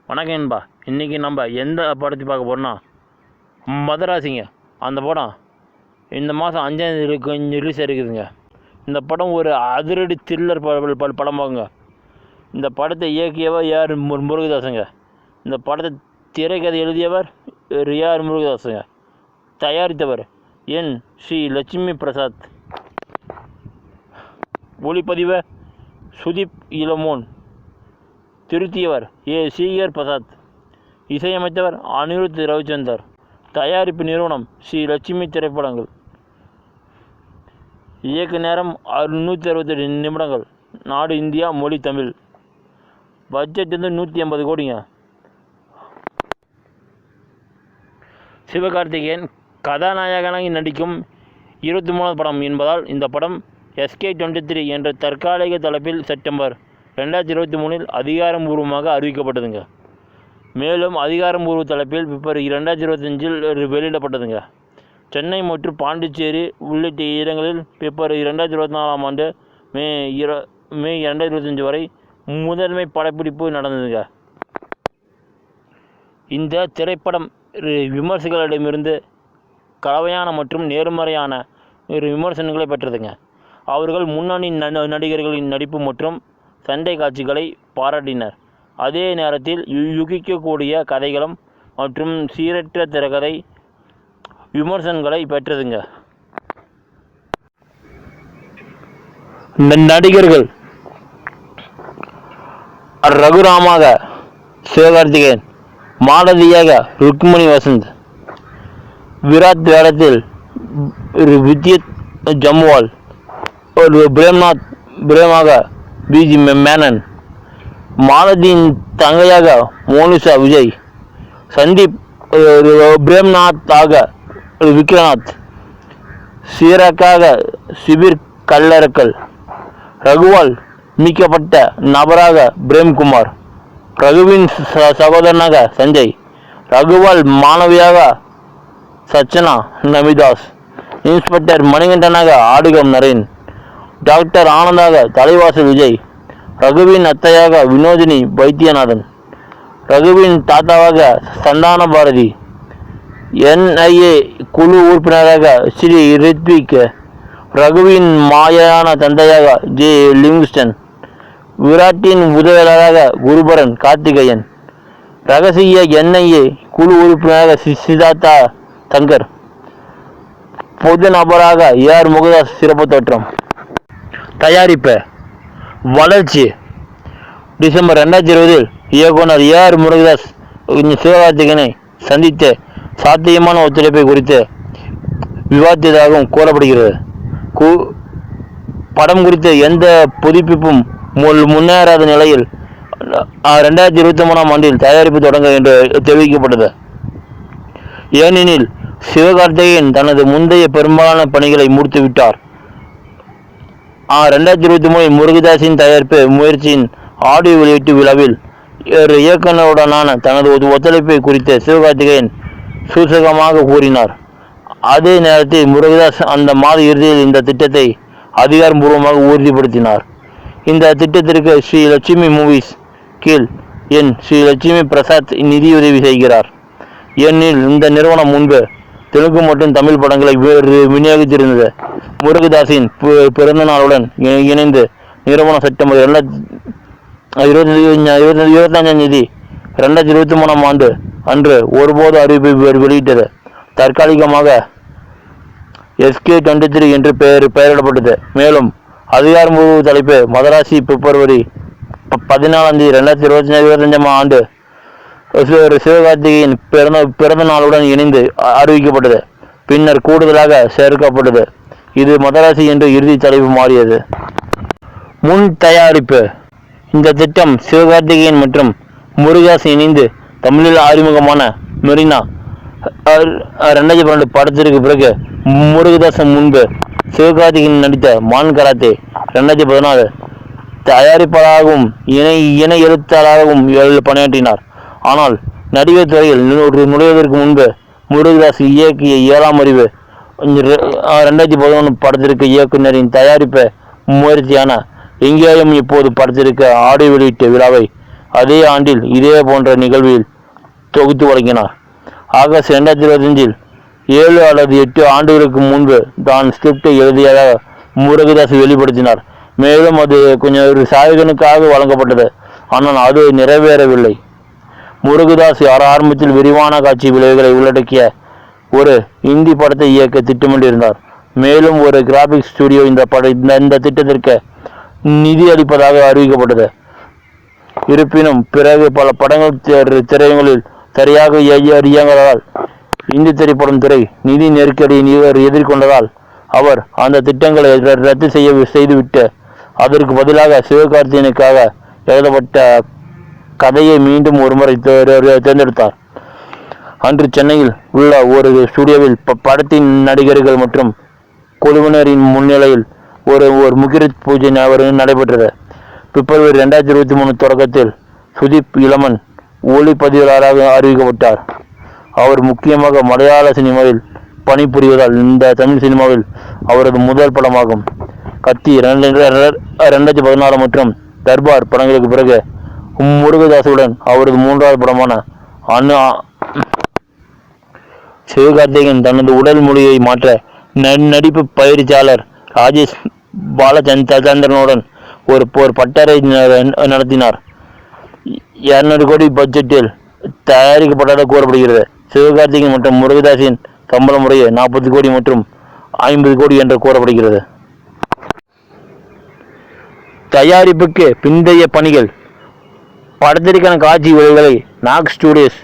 வணக்கம் என்பா. இன்றைக்கி நம்ம எந்த படத்தை பார்க்க போகிறோன்னா மதராசிங்க. அந்த படம் இந்த மாதம் 5ஆம் தேதி கொஞ்சம் ரிலீஸ் ஆகிருக்குதுங்க. இந்த படம் ஒரு அதிரடி த்ரில்லர் படம் பாருங்க. இந்த படத்தை இயக்கியவர் ஏஆர் முருகதாஸுங்க. இந்த படத்தை திரைக்கதை எழுதியவர் ஏஆர் முருகதாஸுங்க. தயாரித்தவர் என் ஸ்ரீ லட்சுமி பிரசாத். ஒளிப்பதிவு சுதீப் இளமோன். திருத்தியவர் சேகர் பிரசாத். இசையமைத்தவர் அனிருத் ரவிச்சந்தர். தயாரிப்பு நிறுவனம் ஸ்ரீ லட்சுமி திரைப்படங்கள். இயக்க நேரம் 168 நிமிடங்கள். நாடு இந்தியா, மொழி தமிழ். பட்ஜெட் 180 கோடிங்க. சிவகார்த்திகேயன் கதாநாயகனாக நடிக்கும் 23வது படம் என்பதால் இந்த படம் SK23 என்ற தற்காலிக தலைப்பில் செப்டம்பர் 2023 அதிகாரப்பூர்வமாக அறிவிக்கப்பட்டதுங்க. மேலும் அதிகாரப்பூர்வ தலைப்பில் பிப்ரவரி 2025 வெளியிடப்பட்டதுங்க. சென்னை மற்றும் பாண்டிச்சேரி உள்ளிட்ட இடங்களில் பிப்ரவரி 2024 மே 2025 வரை முதன்மை படப்பிடிப்பு நடந்ததுங்க. இந்த திரைப்படம் விமர்சகர்களிடமிருந்து கலவையான மற்றும் நேர்மறையான விமர்சனங்களை பெற்றதுங்க. அவர்கள் முன்னணி நடிகர்களின் நடிப்பு மற்றும் சண்டை காட்சிகளை பாராட்டினர். அதே நேரத்தில் யூகிக்கக்கூடிய கதைகளும் மற்றும் சீரற்ற திரைக்கதை விமர்சனங்களை பெற்றதுங்க. நடிகர்கள் ரகுராமாக சிவகார்த்திகேயன், மாலதியாக ருக்மணி வசந்த், விராட் வேடத்தில் வித்யுத் ஜம்வால், பிரேமாக பிஜி மேனன், மாலதியின் தங்கையாக மோனிஷா விஜய், சந்தீப் பிரேம்நாத்தாக விக்ரநாத், சீரக்காக சிபிர் கல்லறக்கல், ரகுவால் மீட்கப்பட்ட நபராக பிரேம்குமார், ரகுவின் சகோதரனாக சஞ்சய், ரகுவால் மாணவியாக சச்சனா நமிதாஸ், இன்ஸ்பெக்டர் மணிகண்டனாக ஆடுகம் நரேன், டாக்டர் ஆனந்தாக தலைவாசல் விஜய், ரகுவின் அத்தையாக வினோதினி வைத்தியநாதன், ரகுவின் தாத்தாவாக சந்தான பாரதி, NIA குழு உறுப்பினராக ஸ்ரீ ரித்விக், ரகுவின் மாயான தந்தையாக ஜே லிவிங்ஸ்டன், விராட்டின் உதவியாளராக குருபரன் கார்த்திகேயன், ரகசிய NIA குழு உறுப்பினராக சித்தார்த்தா சங்கர், பொது நபராக ஏஆர் முருகதாஸ் சிறப்பு தோற்றம். தயாரிப்பு வளர்ச்சி. டிசம்பர் 2020 இயக்குனர் ஏஆர் முருகதாஸ் சிவகார்த்திகேயனை சந்தித்து சாத்தியமான ஒத்துழைப்பை குறித்து விவாதித்ததாகவும் கூறப்படுகிறது. படம் குறித்து எந்த புதுப்பிப்பும் முன்னேறாத நிலையில் 2023 தயாரிப்பு தொடங்க என்று தெரிவிக்கப்பட்டது. ஏனெனில் சிவகார்த்திகேயன் தனது முந்தைய பெரும்பாலான பணிகளை முடித்துவிட்டார். 2023 முருகதாஸின் தயாரிப்பு முயற்சியின் ஆடியோ வெளியீட்டு விழாவில் இயக்குனருடனான தனது ஒத்துழைப்பை குறித்து சிவகார்த்திகேயன் சூசகமாக கூறினார். அதே நேரத்தில் முருகதாஸ் அந்த மாத இறுதியில் இந்த திட்டத்தை அதிகாரப்பூர்வமாக உறுதிப்படுத்தினார். இந்த திட்டத்திற்கு ஸ்ரீ லட்சுமி மூவிஸ் கீழ் என் ஸ்ரீ லட்சுமி பிரசாத் நிதியுதவி செய்கிறார். ஏனெனில் இந்த நிறுவனம் முன்பு தெலுங்கு மற்றும் தமிழ் படங்களை விநியோகித்திருந்தது. முருகதாஸின் பிறந்த நாளுடன் இணைந்து நிறுவனம் செப்டம்பர் 25ஆம் தேதி 2023 அன்று ஒருபோது அறிவிப்பை வெளியிட்டது. தற்காலிகமாக SK23 என்று பெயரிடப்பட்டது. மேலும் அதிகாரப்பூர்வ தலைப்பு மதராசி பிப்ரவரி 14ஆம் தேதி 2025 சிவகார்த்திகேயன் பிறந்த நாளுடன் இணைந்து அறிவிக்கப்பட்டது. பின்னர் கூடுதலாக சேர்க்கப்பட்டது. இது மதராசி என்று இறுதி தலைப்பு மாறியது. முன் தயாரிப்பு. இந்த திட்டம் சிவகார்த்திகேயன் மற்றும் முருகதாஸ் இணைந்து தமிழில் அறிமுகமான மெரினா 2012 படத்திற்கு பிறகு முருகதாஸ் முன்பு சிவகார்த்திகேயன் நடித்த மான் கராத்தே 2014 தயாரிப்பாளராகவும் இணை எழுத்தாளராகவும் பணியாற்றினார். ஆனால் நடிகர் துறையில் நுழைவதற்கு முன்பு முருகதாஸ் இயக்கிய 7ஆம் அறிவு 2011 படத்திற்கு இயக்குனரின் தயாரிப்பு முயற்சியான எங்கேயும் இப்போது படத்திற்கு ஆடியோ வெளியீட்டு விழாவை அதே ஆண்டில் இதே போன்ற நிகழ்வில் தொகுத்து வழங்கினார். ஆகஸ்ட் 2025 7 அல்லது 8 ஆண்டுகளுக்கு முன்பு தான் ஸ்கிரிப்டை எழுதியதாக முருகதாஸ் வெளிப்படுத்தினார். மேலும் அது கொஞ்சம் ஒரு சாயகனுக்காக வழங்கப்பட்டது, ஆனால் அது நிறைவேறவில்லை. முருகதாஸ் ஆரம்பத்தில் விரிவான காட்சி விளைவுகளை உள்ளடக்கிய ஒரு இந்தி படத்தை இயக்க திட்டமிட்டிருந்தார். மேலும் ஒரு கிராபிக்ஸ் ஸ்டுடியோ இந்த திட்டத்திற்கு நிதி அளிப்பதாக அறிவிக்கப்பட்டது. இருப்பினும் பிறகு பல படங்கள் திரையங்களில் சரியாக இயங்காததால் இந்தி திரைப்படம் துறை நிதி நெருக்கடியை எதிர்கொண்டதால் அவர் அந்த திட்டங்களை ரத்து செய்துவிட்டு அதற்கு பதிலாக சிவகார்த்திகேயனுக்காக எழுதப்பட்ட கதையை மீண்டும் ஒருமுறை தேர்ந்தெடுத்தார். அன்று சென்னையில் உள்ள ஒரு ஸ்டுடியோவில் படத்தின் நடிகர்கள் மற்றும் குழுவினரின் முன்னிலையில் ஒரு முகிரத் பூஜை நடைபெற்றது. பிப்ரவரி 2023 தொடக்கத்தில் சுதீப் இளமன் ஒளிப்பதிவாளராக அறிவிக்கப்பட்டார். அவர் முக்கியமாக மலையாள சினிமாவில் பணிபுரிவதால் இந்த தமிழ் சினிமாவில் அவரது முதல் படமாகும். கத்தி 2014 மற்றும் தர்பார் படங்களுக்கு பிறகு முருகதாசுடன் அவரது 3வது படமான சிவகார்த்திகேயன் தனது உடல் மொழியை மாற்ற நடிப்பு பயிற்சியாளர் ராஜேஷ் பாலச்சந்திரனுடன் ஒரு பட்டறை நடத்தினார். 200 கோடி பட்ஜெட்டில் தயாரிக்கப்பட்டதாக கூறப்படுகிறது. சிவகார்த்திகேயன் மற்றும் முருகதாஸின் சம்பள முறையே 40 கோடி மற்றும் 50 கோடி என்று கூறப்படுகிறது. தயாரிப்புக்கு பிந்தைய பணிகள். படத்திற்கான காட்சி விளைவுகளை Knack Studios,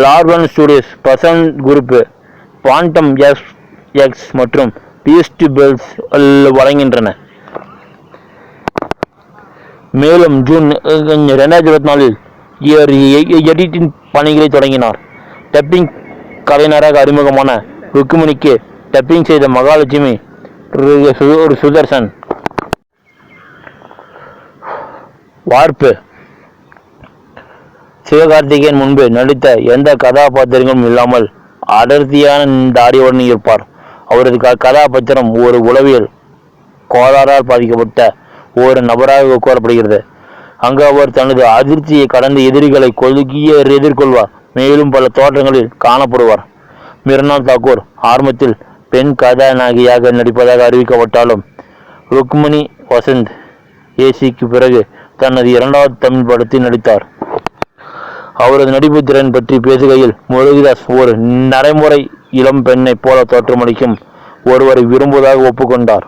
Lorven Studios, Basanth Group, Phantom X மற்றும் பீஸ்ட் பெல்ஸ் வழங்குகின்றன. மேலும் ஜூன் 2024 எடிட்டிங் பணிகளை தொடங்கினார். டப்பிங் கலைஞராக அறிமுகமான ருக்குமணிக்கு டப்பிங் செய்த மகாலட்சுமி சுதர்சன். வார்ப்பு. சிவகார்த்திகேயன் முன்பு நடித்த எந்த கதாபாத்திரங்களும் இல்லாமல் அடர்த்தியான தாடியுடன் இருப்பார். அவரது கதாபாத்திரம் ஒரு உளவியல் கோளாறால் பாதிக்கப்பட்ட ஒரு நபராக கூறப்படுகிறது. அங்கு அவர் தனது அதிர்ச்சியை கடந்த எதிரிகளை எதிர்கொள்வார். மேலும் பல தோற்றங்களில் காணப்படுவார். மிர்னால் தாக்கூர் ஆரம்பத்தில் பெண் கதாநாயகியாக நடிப்பதாக அறிவிக்கப்பட்டாலும் ருக்மணி வசந்த் ஏசிக்கு பிறகு தனது 2வது தமிழ் படத்தில் நடித்தார். அவரது நடிப்பு திறன் பற்றி பேசுகையில் முருகதாஸ் ஒரு நடைமுறை இளம் பெண்ணை போல தோற்றமளிக்கும் ஒருவரை விரும்புவதாக ஒப்புக்கொண்டார்.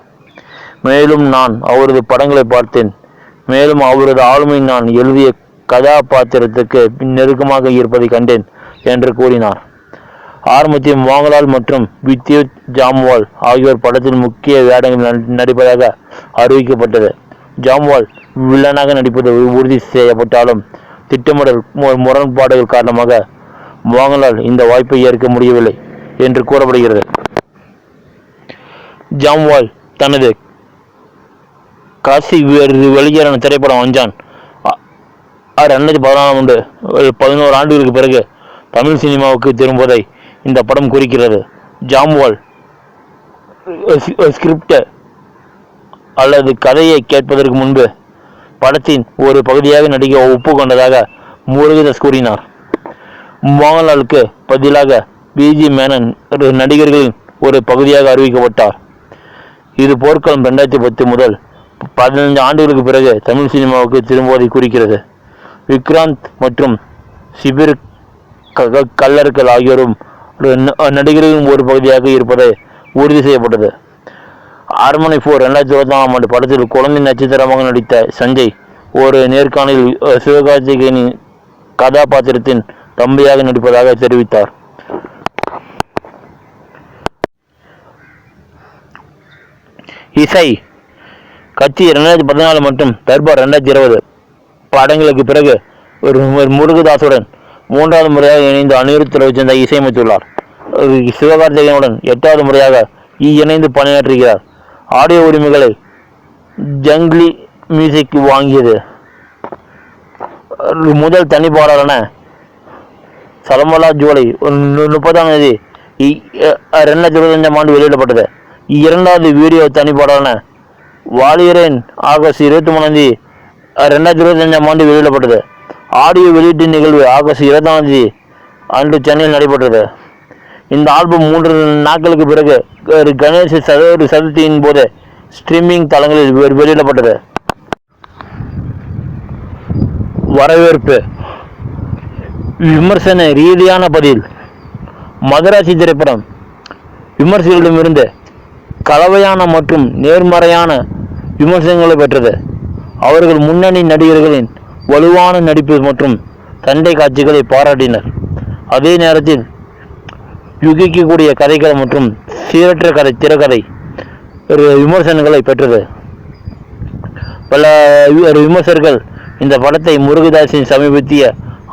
மேலும் நான் அவரது படங்களை பார்த்தேன். மேலும் அவரது ஆளுமை நான் எழுதிய கதாபாத்திரத்துக்கு நெருக்கமாக இருப்பதை கண்டேன் என்று கூறினார். ஆரம்பத்தில் மோகன்லால் மற்றும் வித்யுத் ஜாம்வால் ஆகியோர் படத்தில் முக்கிய வேடங்கள் நடிப்பதாக அறிவிக்கப்பட்டது. ஜாம்வால் வில்லனாக நடிப்பது உறுதி செய்யப்பட்டாலும் திட்டமிடல் முரண்பாடுகள் காரணமாக மோகன்லால் இந்த வாய்ப்பை ஏற்க முடியவில்லை என்று கூறப்படுகிறது. ஜாம்வால் தனது காசி வெளியேறின திரைப்படம் அஞ்சான் 2014 11 ஆண்டுகளுக்கு பிறகு தமிழ் சினிமாவுக்கு திரும்புவதை இந்த படம் குறிக்கிறது. ஜாம்வால் ஸ்கிரிப்ட் அல்லது கதையை கேட்பதற்கு முன்பு படத்தின் ஒரு பகுதியாக நடிக்க ஒப்புக்கொண்டதாக முருகதாஸ் கூறினார். மோகன்லாலுக்கு பதிலாக பிஜி மேனன் நடிகர்களின் ஒரு பகுதியாக அறிவிக்கப்பட்டார். இது போர்க்களம் 2010 முதல் 15 ஆண்டுகளுக்கு பிறகு தமிழ் சினிமாவுக்கு திரும்புவதை குறிக்கிறது. விக்ராந்த் மற்றும் சிபிர் கல்லர்கள் ஆகியோரும் நடிகர்களின் ஒரு பகுதியாக இருப்பதை உறுதி செய்யப்பட்டது. அரண்மனை 4 2024 படத்தில் குழந்தை நட்சத்திரமாக நடித்த சஞ்சய் ஒரு நேர்காணலில் சிவகார்த்திகேயனின் கதாபாத்திரத்தின் தம்பியாக நடிப்பதாக தெரிவித்தார். இசை. கட்சி 2014 மற்றும் தர்பார் 2020 படங்களுக்கு பிறகு ஒரு முருகதாசுடன் 3வது முறையாக இணைந்து அனிருத் ரவிச்சந்திரா இசையமைத்துள்ளார். சிவகார்த்திகேயனுடன் 8வது முறையாக இணைந்து பணியாற்றுகிறார். ஆடியோ உரிமைகளை ஜங்லி மியூசிக் வாங்கியது. முதல் தனிப்பாடலான சலமலா ஜூலை 30ஆம் தேதி 2025 வெளியிடப்பட்டது. 2வது வீடியோ தனிப்பாடலான வாலியரேன் ஆகஸ்ட் 23ஆம் தேதி 2025 வெளியிடப்பட்டது. ஆடியோ வெளியீட்டு நிகழ்வு ஆகஸ்ட் 20ஆம் தேதி அன்று சென்னையில் நடைபெற்றது. இந்த ஆல்பம் 3 நாட்களுக்கு பிறகு கணேச சதுர்த்தியின் போது ஸ்ட்ரீமிங் தளங்களில் வெளியிடப்பட்டது. வரவேற்பு. விமர்சன ரீதியான பதில். மதராசி திரைப்படம் விமர்சகர்களிடமிருந்து கலவையான மற்றும் நேர்மறையான விமர்சனங்களை பெற்றது. அவர்கள் முன்னணி நடிகர்களின் வலுவான நடிப்பு மற்றும் சண்டை காட்சிகளை பாராட்டினர். அதே நேரத்தில் யுகிக்கக்கூடிய கதைகள் மற்றும் சீரற்ற திரைக்கதை விமர்சனங்களை பெற்றது. பல விமர்சகர்கள் இந்த படத்தை முருகதாஸின் சமீபத்திய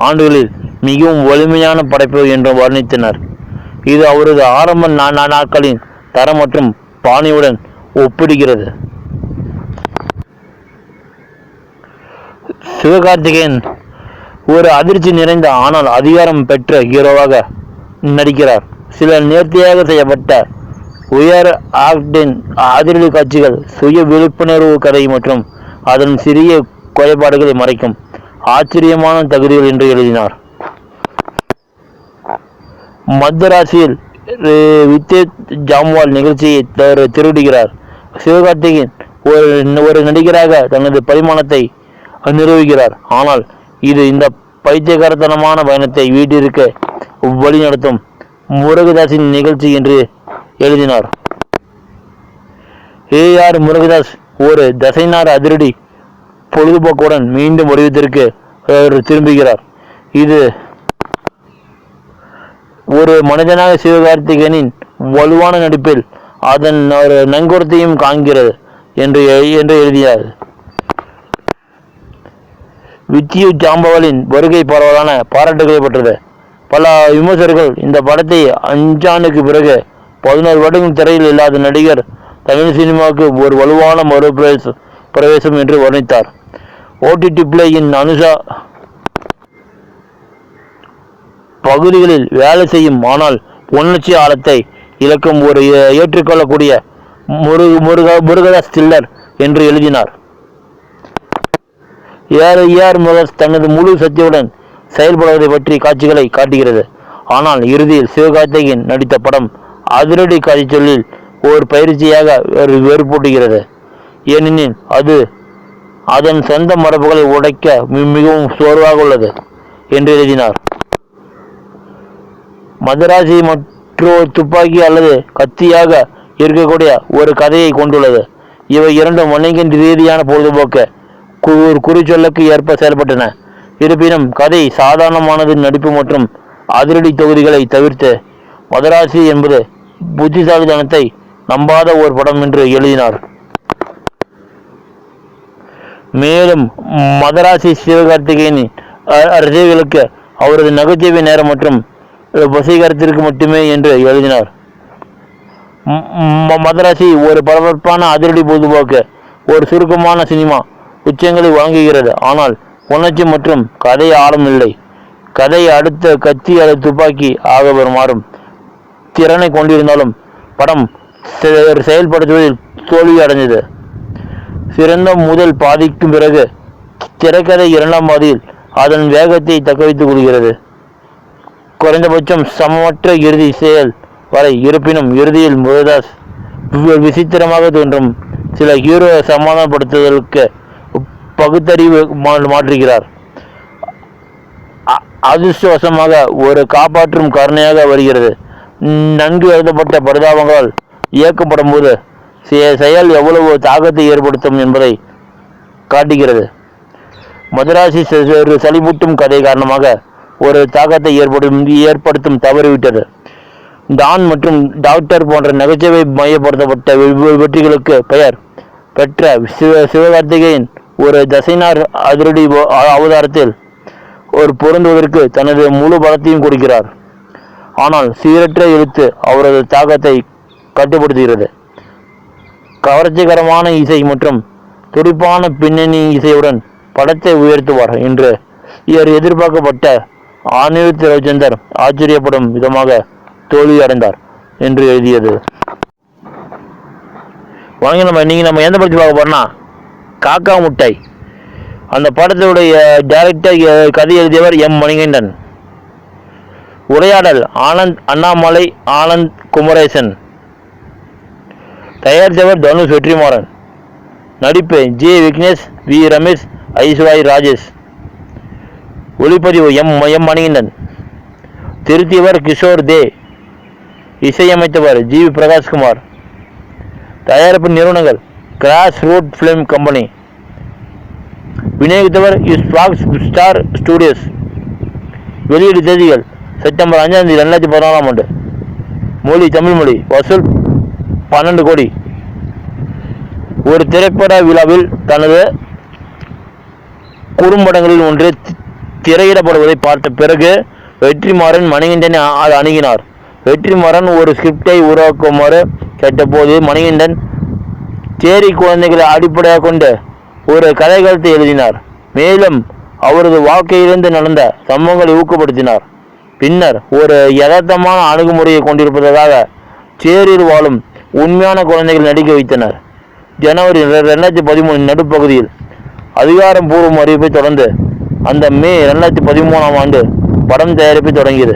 ஆண்டுகளில் மிகவும் வலிமையான படைப்பு என்று வர்ணித்தனர். இது அவரது ஆரம்ப நாட்களின் தரம் மற்றும் பாணியுடன் ஒப்பிடுகிறது. சிவகார்த்திகேயன் ஒரு அதிர்ச்சி நிறைந்த ஆனால் அதிகாரம் பெற்ற ஹீரோவாக நடிக்கிறார். சில நேர்த்தியாக செய்யப்பட்ட உயர் ஆக்டின் அதிரடி காட்சிகள், சுய விழிப்புணர்வு கதை மற்றும் அதன் சிறிய குறைபாடுகளை மறைக்கும் ஆச்சரியமான தகுதிகள் என்று எழுதினார். மத்தியராசியில் வித்யுத் ஜாம்வால் நிகழ்ச்சியை திருடுகிறார். சிவகார்த்திகேயன் ஒரு நடிகராக தனது பரிமாணத்தை நிரூபிக்கிறார். ஆனால் இது இந்த பைத்தியகாரத்தனமான பயணத்தை வீட்டிற்கு வழிநடத்தும் முருகதாஸின் நிகழ்ச்சி என்று எழுதினார். ஏஆர் முருகதாஸ் ஒரு தசைநார் அதிரடி பொழுதுபோக்குடன் மீண்டும் வடிவத்திற்கு திரும்புகிறார். இது ஒரு மனிதனாக சிவகார்த்திகேயனின் வலுவான நடிப்பில் அதன் நங்கூரத்தையும் காண்கிறது என்று எழுதினார். வித்யுத் ஜாம்பவாலின் வருகை பரவலான பாராட்டுகளை பெற்றது. பல விமர்சகர்கள் இந்த படத்தை 5 ஆண்டுக்கு பிறகு 11 வருடங்கள் திரையில் இல்லாத நடிகர் தமிழ் சினிமாவுக்கு ஒரு வலுவான பிரவேசம் என்று வர்ணித்தார். ஓடிடி பிளேயின் அனுஷா பகுதிகளில் வேலை செய்யும் ஆனால் உணர்ச்சி ஆழத்தை இழக்கும் ஒரு ஏற்றுக்கொள்ளக்கூடிய முருகதாஸ் த்ரில்லர் என்று எழுதினார். ஏஆர் முருகதாஸ் தனது முழு சக்தியுடன் செயல்படுவதை பற்றி காட்சிகளை காட்டுகிறது. ஆனால் இறுதியில் சிவகார்த்திகேயன் நடித்த படம் அதிரடி காட்சிச்சொல்லில் ஒரு பயிற்சியாக வேறுபடுகிறது. ஏனெனில் அது அதன் சொந்த மரபுகளை உடைக்க மிகவும் சோர்வாக உள்ளது என்று எழுதினார். மதராசி மற்றொரு துப்பாக்கி அல்லது கத்தியாக இருக்கக்கூடிய ஒரு கதையை கொண்டுள்ளது. இவை இரண்டும் வணிக ரீதியான பொழுதுபோக்கு குறிச்சொல்லுக்கு ஏற்ப செயல்பட்டன. இருப்பினும் கதை சாதாரணமானது. நடிப்பு மற்றும் அதிரடி தொகுதிகளை தவிர்த்து மதராசி என்பது புத்திசாலித்தனத்தை நம்பாத ஒரு படம் என்று எழுதினார். மேலும் மதராசி சிவகார்த்திகேயனின் ரசிகர்களுக்கு அவரது நகைச்சுவை நேரம் மற்றும் வசீகரத்திற்கு மட்டுமே என்று எழுதினார். மதராசி ஒரு பரபரப்பான அதிரடி பொழுதுபோக்கு ஒரு சுருக்கமான சினிமா உச்சங்களை வழங்குகிறது. ஆனால் உணர்ச்சி மற்றும் கதை ஆழம் இல்லை. கதை அடுத்த கத்தி அல்லது துப்பாக்கி ஆக மாறும் திறனை கொண்டிருந்தாலும் படம் செயல்படுத்துவதில் தோல்வி அடைந்தது. சிறந்த முதல் பாதிக்கும் பிறகு திரைக்கதை 2ஆம் பாதியில் அதன் வேகத்தை தக்கவைத்துக் கொள்கிறது. குறைந்தபட்சம் சமமற்ற இறுதி செயல் வரை. இருப்பினும் இறுதியில் முருகதாஸ் விசித்திரமாக தோன்றும் சில ஹீரோ சமாதானப்படுத்துதலுக்கு பகுத்தறிவு மாற்றுகிறார். அதிர்ஷ்டவசமாக ஒரு காப்பாற்றும் கருணையாக வருகிறது. நன்கு எழுதப்பட்ட பரிதாபங்களால் இயக்கப்படும் போது செயல் எவ்வளவு தாக்கத்தை ஏற்படுத்தும் என்பதை காட்டுகிறது. மதராசி சளிமூட்டும் கதை காரணமாக ஒரு தாக்கத்தை ஏற்படுத்தும் தவறிவிட்டது. டான் மற்றும் டாக்டர் போன்ற நகைச்சுவை மையப்படுத்தப்பட்ட வெற்றிகளுக்கு பெயர் பெற்ற சிவகார்த்திகேயன் ஒரு தசைநார் அதிரடி அவதாரத்தில் ஒரு பொருந்துவதற்கு தனது முழு பலத்தையும் கொடுக்கிறார். ஆனால் சீரற்ற எழுத்து அவரது தாக்கத்தை கட்டுப்படுத்துகிறது. கவர்ச்சிகரமான இசை மற்றும் துடிப்பான பின்னணி இசையுடன் படத்தை உயர்த்துவார் என்று எதிர்பார்க்கப்பட்ட அனிருத் ரவிச்சந்தர் ஆச்சரியப்படும் விதமாக தோல்வி அடைந்தார் என்று எழுதியது. வாங்க நம்ம எந்த படத்தை பார்க்க போறோம்னா காக்கா முட்டை. அந்த படத்துடைய டைரக்டர், கதை எழுதியவர் மணிகண்டன். உரையாடல் ஆனந்த் அண்ணாமலை, ஆனந்த் குமரேசன். தயாரித்தவர் தனுஷ், வெற்றிமாறன். நடிப்பு விக்னேஷ், ரமேஷ், ஐஸ்வர்யா ராஜேஷ். ஒளிப்பதிவு மணிகண்டன். திருத்தியவர் கிஷோர் தே. இசையமைத்தவர் பிரகாஷ்குமார். தயாரிப்பு நிறுவனங்கள் கிராஸ் ரூட் பிலிம் கம்பெனி. விநியோகித்தவர் ஸ்டார் ஸ்டுடியோஸ். வெளியீடு தேதிகள் செப்டம்பர் 5, 2014. மொழி தமிழ் மொழி. வசூல் 12 கோடி. ஒரு திரைப்பட விழாவில் தனது குறும்படங்களில் ஒன்று திரையிடப்படுவதை பார்த்த பிறகு வெற்றிமாறன் மணிகண்டனை அணுகினார். வெற்றிமாறன் ஒரு ஸ்கிரிப்டை உருவாக்குமாறு கேட்டபோது மணிகண்டன் சேரி குழந்தைகளை அடிப்படையாக கொண்டு ஒரு கதைகளத்தை எழுதினார். மேலும் அவரது வாழ்க்கையிலிருந்து நடந்த சம்பவங்களை ஊக்கப்படுத்தினார். பின்னர் ஒரு யதார்த்தமான அணுகுமுறையை கொண்டிருப்பதாக சேரியில் வாழும் உண்மையான குழந்தைகள் நடிக்க வைத்தனர். ஜனவரி 2013 நடுப்பகுதியில் அதிகாரப்பூர்வ அறிவிப்பை தொடர்ந்து அந்த மே 2013 படம் தயாரிப்பை தொடங்கியது.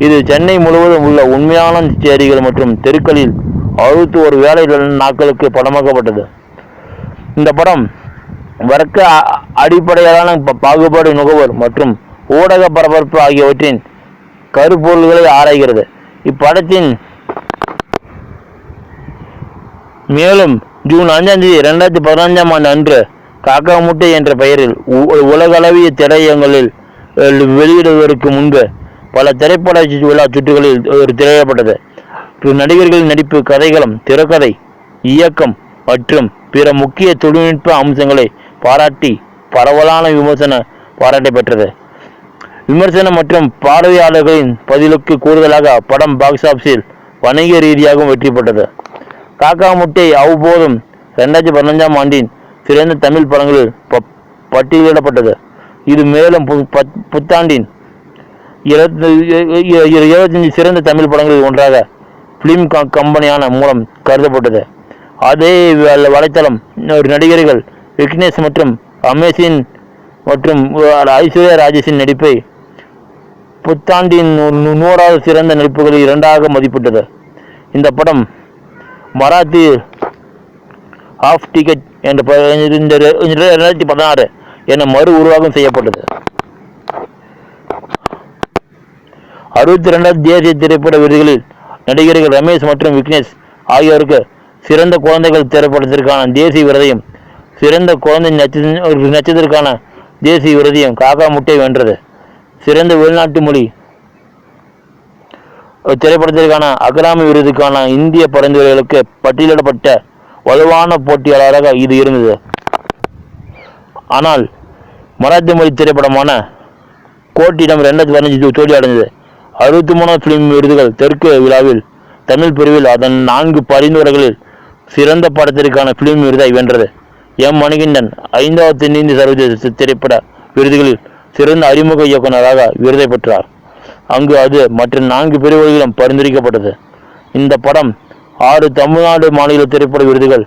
இது சென்னை முழுவதும் உள்ள உண்மையான சேரிகள் மற்றும் தெருக்களில் 61 வேலை நாட்களுக்கு படமாக்கப்பட்டது. இந்த படம் வர்க்க அடிப்படையிலான பாகுபாடு, நுகர்வோர் மற்றும் ஊடக பரபரப்பு ஆகியவற்றின் கருப்பொருள்களை ஆராய்கிறது. இப்படத்தின் மேலும் ஜூன் 5, 2015 அன்று காக்கா முட்டை என்ற பெயரில் உலகளவிய திரையரங்குகளில் வெளியிடுவதற்கு முன்பு பல திரைப்பட விழா சுற்றுகளில் திரையிடப்பட்டது. நடிகர்களின் நடிப்பு, கதைகளம், திரைக்கதை, இயக்கம் மற்றும் பிற முக்கிய தொழில்நுட்ப அம்சங்களை பாராட்டி பரவலான பாராட்டை பெற்றது. விமர்சனம் மற்றும் பார்வையாளர்களின் பதிலுக்கு கூடுதலாக படம் பாக்ஸ் ஆபீஸில் வணிக ரீதியாகவும் வெற்றி பெற்றது. காக்கா முட்டை அவ்வப்போதும் 2015 சிறந்த தமிழ் படங்களில் பட்டியலிடப்பட்டது. இது மேலும் புத்தாண்டின் 25 சிறந்த தமிழ் படங்களில் ஒன்றாக பிலிம் கம்பெனியான மூலம் கருதப்பட்டது. அதே வலைத்தளம் நடிகர்கள் விக்னேஷ் மற்றும் அமேசின் மற்றும் ஐஸ்வர்யா ராஜேஷின் நடிப்பை புத்தாண்டின் 100வது சிறந்த நடிப்புகளில் 2ஆக மதிப்பிட்டது. இந்த படம் மராத்தி ஆஃப் டிக்கெட் என்ற 2016 என மறு உருவாக்கம் செய்யப்பட்டது. 62வது தேசிய திரைப்பட விருதுகளில் நடிகர்கள் ரமேஷ் மற்றும் விக்னேஷ் ஆகியோருக்கு சிறந்த குழந்தைகள் திரைப்படத்திற்கான தேசிய விருதையும் சிறந்த குழந்தை நட்சத்திரத்திற்கான தேசிய விருதையும் காக்கா முட்டை வென்றது. சிறந்த வெளிநாட்டு மொழி திரைப்படத்திற்கான அகாதமி விருதுக்கான இந்திய பரிந்துரைகளுக்கு பட்டியலிடப்பட்ட வலுவான போட்டியாளராக இது இருந்தது. ஆனால் மராத்தி மொழி திரைப்படமான கோட்டிடம் 2015 தோல்வி அடைந்தது. 63வது பிலிம் விருதுகள் தெற்கு விழாவில் தமிழ் பிரிவில் அதன் 4 பரிந்துரைகளில் சிறந்த படத்திற்கான பிலிம் விருதை வென்றது. மணிகண்டன் 5வது தென்னிந்திய சர்வதேச திரைப்பட விருதுகளில் சிறந்த அறிமுக இயக்குநராக விருதை பெற்றார். அங்கு அது மற்ற 4 பிரிவுகளிலும் பரிந்துரைக்கப்பட்டது. இந்த படம் 6 தமிழ்நாடு மாநில திரைப்பட விருதுகள்,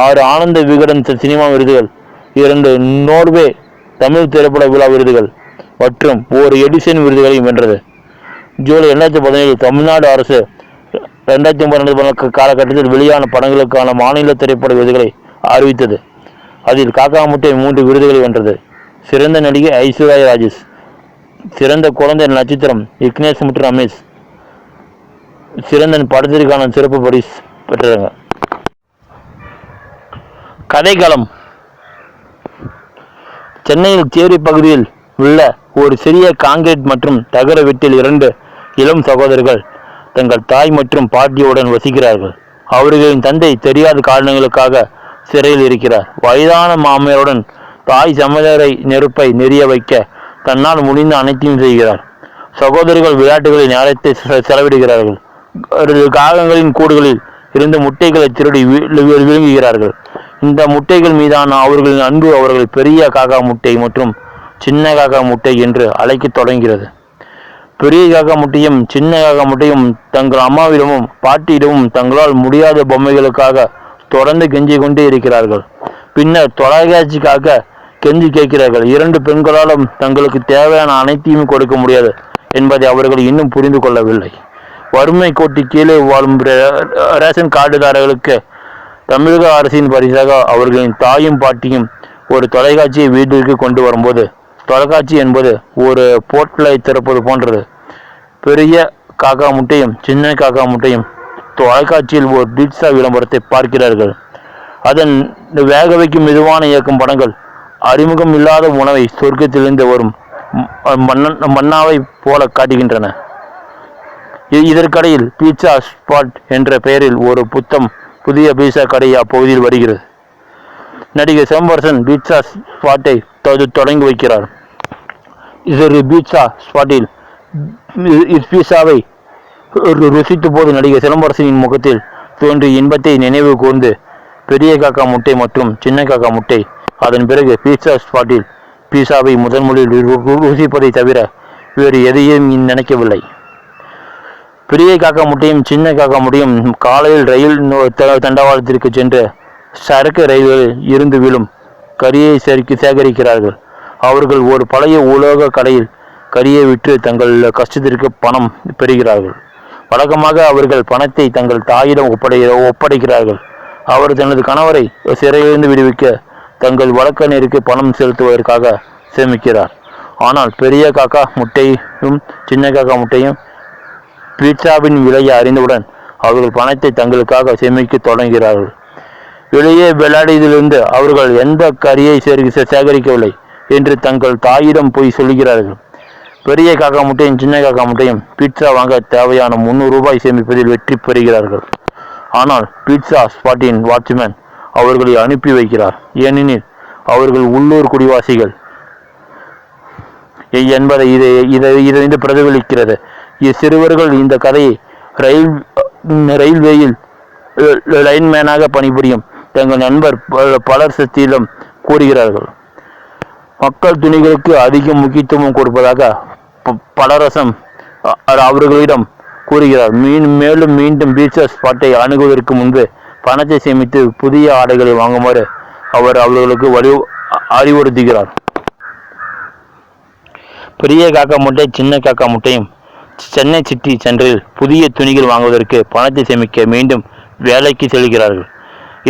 6 ஆனந்த விகடன் சினிமா விருதுகள், 2 நோர்வே தமிழ் திரைப்பட விழா விருதுகள் மற்றும் 1 எடிசன் விருதுகளையும் வென்றது. ஜூலை 2017 தமிழ்நாடு அரசு 2012 காலகட்டத்தில் வெளியான படங்களுக்கான மாநில திரைப்பட விருதுகளை அறிவித்தது. அதில் காக்கா முட்டை 3 விருதுகளை வென்றது. சிறந்த நடிகை ஐஸ்வர்யா ராஜேஷ், சிறந்த குழந்தை நட்சத்திரம் விக்னேஷ் மற்றும் ரமேஷ், சிறந்த படத்திற்கான சிறப்பு பரிசு பெற்றாங்க. கதைக்களம் சென்னையில் சேரி பகுதியில் உள்ள ஒரு சிறிய காங்கிரீட் மற்றும் தகர வீட்டில் 2 இளம் சகோதரர்கள் தங்கள் தாய் மற்றும் பாட்டியுடன் வசிக்கிறார்கள். அவர்களின் தந்தை தெரியாத காரணங்களுக்காக சிறையில் இருக்கிறார். வயதான மாமியாருடன் தாய் சமையலறை நெருப்பை நெறிய வைக்க தன்னால் முடிந்த அனைத்தையும் செய்கிறார். சகோதரர்கள் விளையாட்டுகளில் நேரத்தை செலவிடுகிறார்கள். காகங்களின் கூடுகளில் இருந்து முட்டைகளை திருடி விழுங்குகிறார்கள். இந்த முட்டைகள் மீதான அவர்களின் அன்பு அவர்கள் பெரிய காக்கா முட்டை மற்றும் சின்ன காக்கா முட்டை என்று அழைக்க தொடங்குகிறது. பெரிய காக்கா முட்டையும் சின்ன காக்கா முட்டையும் தங்கள் அம்மாவிடமும் பாட்டியிடமும் தங்களால் முடியாத பொம்மைகளுக்காக தொடர்ந்து கெஞ்சிக் கொண்டே இருக்கிறார்கள். பின்னர் தொலைக்காட்சிக்காக கெஞ்சி கேட்கிறார்கள். 2 பெண்களாலும் தங்களுக்கு தேவையான அனைத்தையும் கொடுக்க முடியாது என்பதை அவர்கள் இன்னும் புரிந்து கொள்ளவில்லை. வறுமை கோட்டு கீழே வாழும் ரேஷன் கார்டுதாரர்களுக்கு தமிழக அரசின் பரிசாக அவர்களின் தாயும் பாட்டியும் ஒரு தொலைக்காட்சியை வீட்டிற்கு கொண்டு வரும்போது, தொலைக்காட்சி என்பது ஒரு போர்ட்டலை திறப்பது போன்றது. பெரிய காக்கா முட்டையும் சின்ன காக்கா முட்டையும் தொலைக்காட்சியில் ஒரு பீட்சா விளம்பரத்தை பார்க்கிறார்கள். அதன் வேக வைக்கும் மெதுவான இயக்கும் படங்கள் அறிமுகம் இல்லாத உணவை சொர்க்கத்திலிருந்து வரும் மன்னாவை போல காட்டுகின்றன. இதற்கிடையில் பீட்சா ஸ்பாட் என்ற பெயரில் ஒரு புதிய பீட்சா கடை அப்பகுதியில் வருகிறது. நடிகர் சிலம்பரசன் பீட்சா ஸ்பாட்டை தொடங்கி வைக்கிறார். இது பீட்சா ஸ்பாட்டில் பீட்சாவை ருசித்த போது நடிகர் சிலம்பரசனின் முகத்தில் தோன்றிய இன்பத்தை நினைவு கூர்ந்து பெரிய காக்கா முட்டை மற்றும் சின்ன காக்கா முட்டை அதன் பிறகு பீட்சா ஸ்பாட்டில் பீட்சாவை முதன்முறையில் ருசிப்பதை தவிர வேறு எதையும் நினைக்கவில்லை. பெரிய காக்கா முட்டையும் சின்ன காக்கா முட்டையும் காலையில் ரயில் தண்டவாளத்திற்கு சென்று சரக்கு ரயில்களில் இருந்து விழும் கரியை சேகரிக்கிறார்கள். அவர்கள் ஒரு பழைய உலோக கடையில் கரியை விற்று தங்கள் கஷ்டத்திற்கு பணம் பெறுகிறார்கள். வழக்கமாக அவர்கள் பணத்தை தங்கள் தாயிடம் ஒப்படைக்கிறார்கள். அவர் தனது கணவரை சிறையிலிருந்து விடுவிக்க தங்கள் வழக்கறிஞருக்கு பணம் செலுத்துவதற்காக சேமிக்கிறார். ஆனால் பெரிய காக்கா முட்டையும் சின்ன காக்கா முட்டையும் பீட்சாவின் விலையை அறிந்தவுடன் அவர்கள் பணத்தை தங்களுக்காக சேமிக்க தொடங்குகிறார்கள். வெளியே விளையாடியதிலிருந்து அவர்கள் எந்த கரியை சேகரிக்கவில்லை என்று தங்கள் தாயிடம் போய் சொல்கிறார்கள். பெரிய காக்கா முட்டையும் சின்ன காக்கா முட்டையும் பீட்சா வாங்க தேவையான 300 ரூபாய் சேமிப்பதில் வெற்றி பெறுகிறார்கள். ஆனால் பீட்சா ஸ்பாட்டின் வாட்ச்மேன் அவர்களை அனுப்பி வைக்கிறார். ஏனெனில் அவர்கள் உள்ளூர் குடிவாசிகள் என்பதை இதை பிரதிபலிக்கிறது. சிறுவர்கள் இந்த கதையை ரயில்வேயில் லைன்மேனாக பணிபுரியும் தங்கள் நண்பர் பலர் சத்தியிலும் கூறுகிறார்கள். மக்கள் துணிகளுக்கு அதிக முக்கியத்துவம் கொடுப்பதாக பலரசம் அவர்களிடம் கூறுகிறார். மேலும் மீண்டும் பீட்சா ஸ்பாட்டை அணுகுவதற்கு முன்பு பணத்தை சேமித்து புதிய ஆடைகளை வாங்குமாறு அவர் அவர்களுக்கு அறிவுறுத்துகிறார். பெரிய காக்கா முட்டை சின்ன காக்கா முட்டையும் சென்னை சிட்டி சென்டரில் புதிய துணிகள் வாங்குவதற்கு பணத்தை சேமிக்க மீண்டும் வேலைக்கு செல்கிறார்கள்.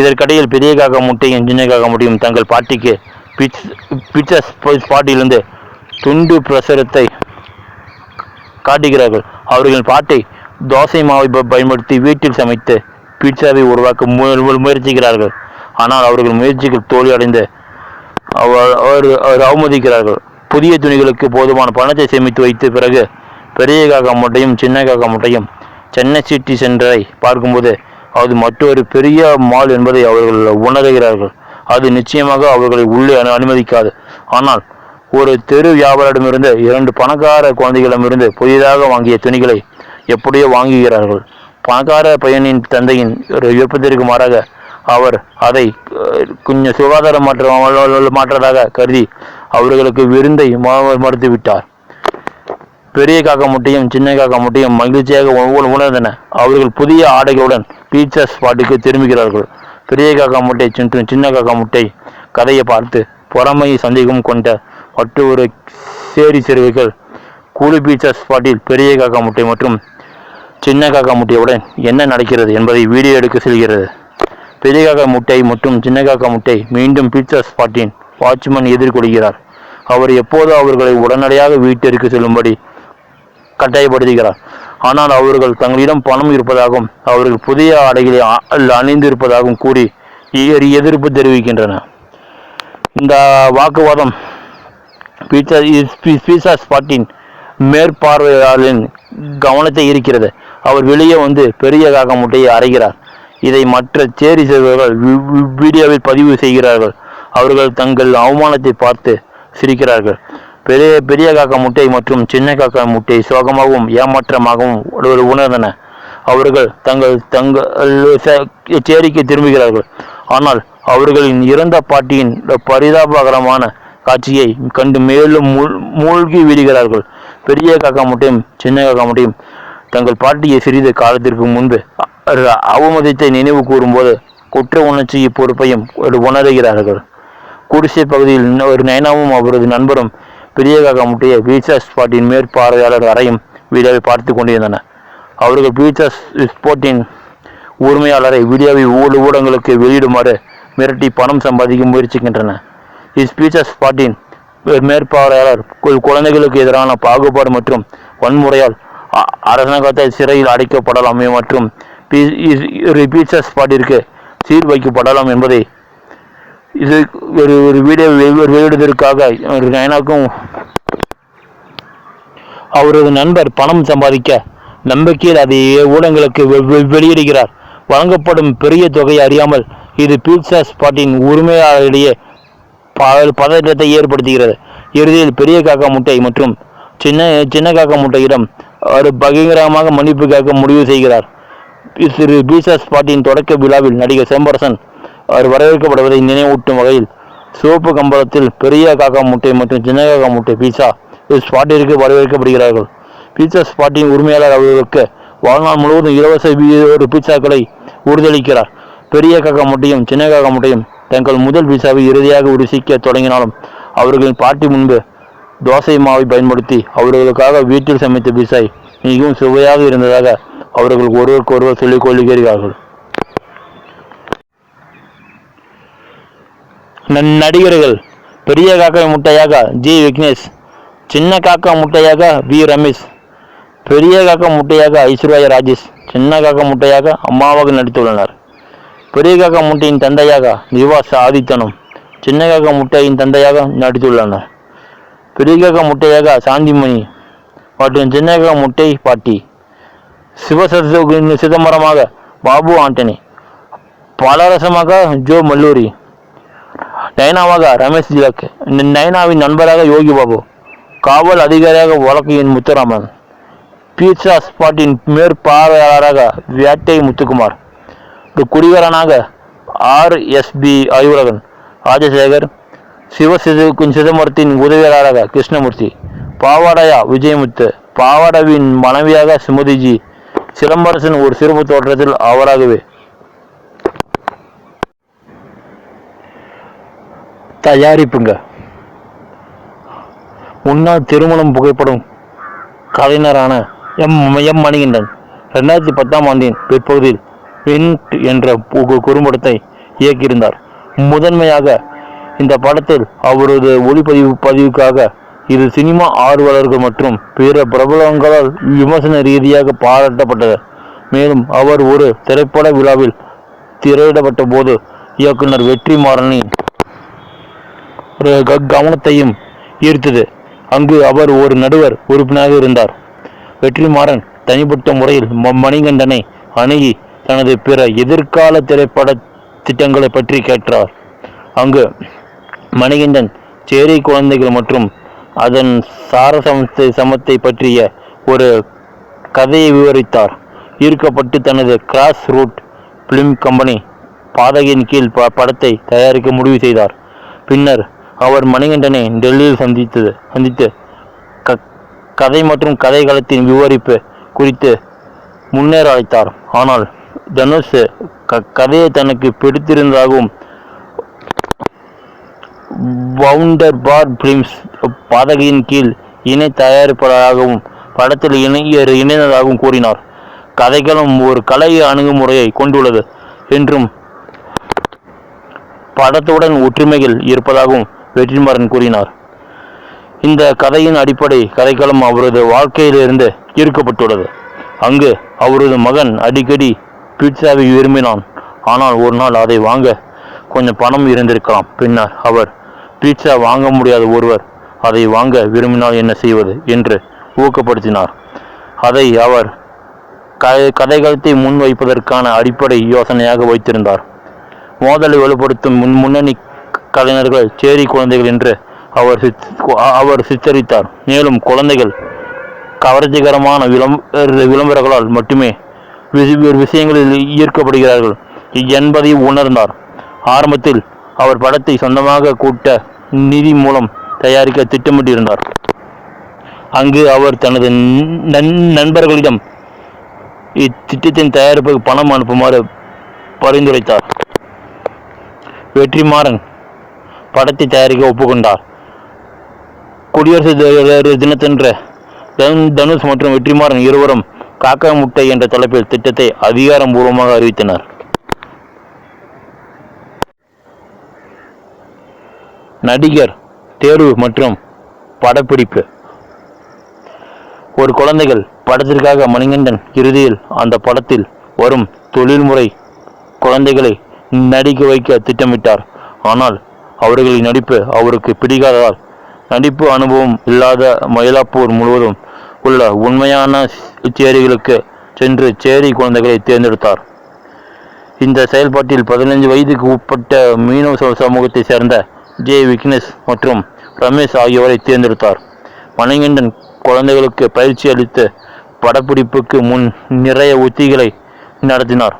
இதற்கிடையில் பெரிய காக்கா முட்டையும் சின்ன காக்கா முட்டையும் தங்கள் பாட்டிக்கு பீட்சா ஸ்பாட்டிலிருந்து துண்டு பிரசுரத்தை காட்டுகிறார்கள். அவர்களின் பாட்டை தோசை மாவை பயன்படுத்தி வீட்டில் சமைத்து பீட்சாவை உருவாக்க முயற்சிக்கிறார்கள். ஆனால் அவர்கள் முயற்சிகள் தோல்வி அடைந்து அவமதிக்கிறார்கள். புதிய துணிகளுக்கு போதுமான பணத்தை சேமித்து வைத்த பிறகு பெரிய காக்கா முட்டையும் சின்ன காக்கா முட்டையும் சென்னை சிட்டி சென்டரை பார்க்கும்போது அது மற்றொரு பெரிய மால் என்பதை அவர்கள் உணர்கிறார்கள். அது நிச்சயமாக அவர்களை உள்ளே அனுமதிக்காது. ஆனால் ஒரு தெரு வியாபாரிடமிருந்து 2 பணக்கார குழந்தைகளிடமிருந்து புதிதாக வாங்கிய துணிகளை எப்படியோ வாங்குகிறார்கள். பணக்கார பையனின் தந்தையின் விருப்பத்திற்கு மாறாக அவர் அதை கொஞ்சம் சுகாதார மாற்றதாக கருதி அவர்களுக்கு விருந்தை மறுத்துவிட்டார். பெரிய காக்கா முட்டையும் சின்ன காக்கா முட்டையும் மகிழ்ச்சியாக உணர்ந்தன. அவர்கள் புதிய ஆடைகளுடன் பீட்சா ஸ்பாட்டுக்கு திரும்புகிறார்கள். பெரிய காக்கா முட்டை சின்ன காக்கா முட்டை கதையை பார்த்து பொறாமை சந்தேகம் கொண்ட மற்றொரு சிறுவைகள் கூலி பீட்சா ஸ்பாட்டில் பெரிய காக்கா முட்டை மற்றும் சின்ன காக்கா முட்டையுடன் என்ன நடக்கிறது என்பதை வீடியோ எடுக்க செல்கிறது. பெரிய காக்கா முட்டை மற்றும் சின்ன காக்கா முட்டை மீண்டும் பீட்சா ஸ்பாட்டின் வாட்ச்மேன் எதிர்கொள்கிறார். அவர் எப்போது அவர்களை உடனடியாக வீட்டிற்கு செல்லும்படி கட்டாயப்படுத்துகிறார். ஆனால் அவர்கள் தங்களிடம் பணம் இருப்பதாகவும் அவர்கள் புதிய ஆடைகளை அணிந்திருப்பதாகவும் கூறி எதிர்ப்பு தெரிவிக்கின்றன. இந்த வாக்குவாதம் பீட்சா ஸ்பாட்டின் மேற்பார்வையாளரின் கவனத்தை ஈர்க்கிறது. அவர் வெளியே வந்து பெரிய காக்கா முட்டையை அறைகிறார். இதை மற்ற சேரி சிறுவர்கள் வீடியோவில் பதிவு செய்கிறார்கள். அவர்கள் தங்கள் அவமானத்தை பார்த்து சிரிக்கிறார்கள். பெரிய காக்கா முட்டை மற்றும் சின்ன காக்கா முட்டை சோகமாகவும் ஏமாற்றமாகவும் உணர்ந்தன. அவர்கள் தங்கள் சேரிக்கு திரும்புகிறார்கள். ஆனால் அவர்களின் இறந்த பாட்டியின் பரிதாபகரமான காட்சியை கண்டு மேலும் மூழ்கி விடுகிறார்கள். பெரிய காக்கா முட்டையும் சின்ன காக்கா முட்டையும் தங்கள் பாட்டியை சிறிது காலத்திற்கு முன்பு அவமதித்தை நினைவு கூறும்போது குற்ற உணர்ச்சி பொறுப்பையும் உணர்கிறார்கள். குடிசை பகுதியில் ஒரு நைனாவும் அவரது நண்பரும் பெரிய காக்கா முட்டையை பீட்சா ஸ்பாட்டின் மேற்பார்வையாளர் அறையும் வீடியோவை பார்த்து கொண்டிருந்தனர். அவர்கள் பீட்சா ஸ்பாட்டின் உரிமையாளரை வீடியோவை ஊடகங்களுக்கு வெளியிடுமாறு மிரட்டி பணம் சம்பாதிக்க முயற்சிக்கின்றனர். பீட்சா ஸ்பாட்டின் மேற்பார்வையாளர் குழந்தைகளுக்கு எதிரான பாகுபாடு மற்றும் வன்முறையால் அரசாங்கத்தால் சிறையில் அடைக்கப்படலாம் மற்றும் பீட்சா ஸ்பாட்டிற்கு சீர் வைக்கப்படலாம் என்பதை இது ஒரு வீடியோ வெளியிடுவதற்காக நயனாக்கும் அவரது நண்பர் பணம் சம்பாதிக்க நம்பிக்கையில் அதை ஊடகங்களுக்கு வெளியிடுகிறார். வழங்கப்படும் பெரிய தொகையை அறியாமல் இது பீட்சா ஸ்பாட்டின் உரிமையாளரிடையே பதற்றத்தை ஏற்படுத்துகிறது. இறுதியில் பெரிய காக்கா முட்டை மற்றும் சின்ன காக்கா முட்டையிடம் அவர் பகிரங்கமாக மன்னிப்பு கேட்க முடிவு செய்கிறார். பீட்சா ஸ்பாட்டின் தொடக்க விழாவில் நடிகர் சிலம்பரசன் அவர் வரவேற்கப்படுவதை நினைவூட்டும் வகையில் சிவப்பு கம்பளத்தில் பெரிய காக்கா முட்டை மற்றும் சின்ன காக்கா முட்டை பீட்சா ஸ்பாட்டிற்கு வரவேற்கப்படுகிறார்கள். பீட்சா ஸ்பாட்டின் உரிமையாளர் அவர்களுக்கு வாழ்நாள் முழுவதும் இலவச பீட்சாக்களை உறுதியளிக்கிறார். பெரிய காக்கா முட்டையும் சின்ன காக்கா முட்டையும் தங்கள் முதல் பீட்சாவை இறுதியாக ருசிக்க தொடங்கினாலும் அவர்களின் பாட்டி முன்பு தோசை மாவை பயன்படுத்தி அவர்களுக்காக வீட்டில் சமைத்த பீட்சா மிகவும் சுவையாக இருந்ததாக அவர்கள் ஒருவருக்கொருவர் சொல்லிக் கொள்கிறார்கள். நடிகர்கள் பெரிய காக்கா முட்டையாக ஜி விக்னேஷ், சின்ன காக்கா முட்டையாக வி ரமேஷ், பெரிய காக்கா முட்டையாக ஐஸ்வர்யா ராஜேஷ், சின்ன காக்கா முட்டையாக அம்மாவாக நடித்துள்ளனர். பெரிய காக்கா முட்டையின் தந்தையாக நிவாஸ் ஆதித்தனும் சின்ன காக்கா முட்டையின் தந்தையாக நடித்துள்ளனர். பெரிய காக்கா முட்டையாக சாந்திமணி மற்றும் சின்ன காக்கா முட்டை பாட்டி. சிதம்பரமாக பாபு ஆண்டனி, பாலரசமாக ஜோ மல்லூரி, நயனாவாக ரமேஷ் திலக், நயனாவின் நண்பராக யோகி பாபு, காவல் அதிகாரியாக வழக்கு என் முத்துராமன், பீட்சா ஸ்பாட்டின் மேற்பார்வையாளராக வேட்டை முத்துக்குமார், குடிகாரனாக RSB அறிவுரகன் ராஜசேகர், சிதம்பரத்தின் உதவியாளராக கிருஷ்ணமூர்த்தி, பாவாடையா விஜயமுத்து, பாவாடாவின் மனைவியாக சுமதிஜி, சிலம்பரசன் ஒரு சிறப்பு தோற்றத்தில் அவராகவே. தயாரிப்புங்க முன்னாள் திருமணம் புகைப்படம் கலைஞரான எம் மணிகண்டன் 2010ஆம் ஆண்டின் பிற்பகுதியில் விண்ட் என்ற குறும்படத்தை இயக்கியிருந்தார். முதன்மையாக இந்த படத்தில் அவரது ஒளிப்பதிவுக்காக இது சினிமா ஆர்வலர்கள் மற்றும் பிற பிரபலங்களால் விமர்சன ரீதியாக பாராட்டப்பட்டது. மேலும் அவர் ஒரு திரைப்பட விழாவில் திரையிடப்பட்ட போது இயக்குனர் வெற்றிமாறனின் கவனத்தையும் ஈர்த்தது. அங்கு அவர் ஒரு நடுவர் உறுப்பினராக இருந்தார். வெற்றிமாறன் தனிப்பட்ட முறையில் மணிகண்டனை அணுகி தனது பிற எதிர்கால திரைப்பட திட்டங்களை பற்றி கேட்டார். அங்கு மணிகண்டன் சேரி குழந்தைகள் மற்றும் அதன் சமத்தை பற்றிய ஒரு கதையை விவரித்தார். ஈர்க்கப்பட்டு தனது கிராஸ் ரூட் பிலிம் கம்பெனி பாதகையின் கீழ் படத்தை தயாரிக்க முடிவு செய்தார். பின்னர் அவர் மணிகண்டனை டெல்லியில் சந்தித்து கதை மற்றும் கதைக்களத்தின் விவரிப்பு குறித்து முன்னேற அழைத்தார். ஆனால் தனுஷ் கதையை தனக்கு பிடித்திருந்ததாகவும் வவுண்டர் பார் பிலிம்ஸ் பாதகையின் கீழ் இணை தயாரிப்பாளராகவும் படத்தில் இணைந்ததாகவும் கூறினார். கதைகளும் ஒரு கலை அணுகுமுறையை கொண்டுள்ளது என்றும் படத்துடன் ஒற்றுமைகள் இருப்பதாகவும் வெற்றிமாறன் கூறினார். இந்த கதையின் அடிப்படை கதைக்களம் அவரது வாழ்க்கையிலிருந்து ஈர்க்கப்பட்டுள்ளது. அங்கு அவரது மகன் அடிக்கடி பீட்சாவை விரும்பினான். ஆனால் ஒரு நாள் அதை வாங்க கொஞ்சம் பணம் இருந்திருக்கலாம். பின்னர் அவர் பீட்சா வாங்க முடியாத ஒருவர் அதை வாங்க விரும்பினால் என்ன செய்வது என்று ஊக்கப்படுத்தினார். அதை அவர் கதைகளத்தை முன்வைப்பதற்கான அடிப்படை யோசனையாக வைத்திருந்தார். மோதலை வலுப்படுத்தும் முன்னணி கலைஞர்கள் சேரி குழந்தைகள் என்று அவர் சித்தரித்தார். மேலும் குழந்தைகள் கவர்ச்சிகரமான விளம்பரங்களால் மட்டுமே விஷயங்களில் ஈர்க்கப்படுகிறார்கள் என்பதை உணர்ந்தார். ஆரம்பத்தில் அவர் படத்தை சொந்தமாக கூட்ட நிதி மூலம் தயாரிக்க திட்டமிட்டிருந்தார். அங்கு அவர் தனது நண்பர்களிடம் இத்திட்டத்தின் தயாரிப்புக்கு பணம் அனுப்புமாறு பரிந்துரைத்தார். வெற்றிமாறன் படத்தை தயாரிக்க ஒப்புக்கொண்டார். குடியரசு தினத்தன்று தனுஷ் மற்றும் வெற்றிமாறன் இருவரும் காக்கா முட்டை என்ற தலைப்பில் திட்டத்தை அதிகாரப்பூர்வமாக அறிவித்தனர். நடிகர் தேர்வு மற்றும் படப்பிடிப்பு. ஒரு குழந்தைகள் படத்திற்காக மணிகண்டன் இறுதியில் அந்த படத்தில் வரும் தொழில்முறை குழந்தைகளை நடிக்க வைக்க திட்டமிட்டார். ஆனால் அவர்களின் நடிப்பு அவருக்கு பிடிக்காததால் நடிப்பு அனுபவம் இல்லாத மயிலாப்பூர் முழுவதும் உள்ள உண்மையான சேரிகளுக்கு சென்று சேரி குழந்தைகளை தேர்ந்தெடுத்தார். இந்த செயல்பாட்டில் 15 வயதுக்கு உட்பட்ட மீனவ சமூகத்தை சேர்ந்த ஜே விக்னேஷ் மற்றும் ரமேஷ் ஆகியோரை தேர்ந்தெடுத்தார். மணிகண்டன் குழந்தைகளுக்கு பயிற்சி அளித்து படப்பிடிப்புக்கு முன் நிறைய உத்திகளை நடத்தினார்.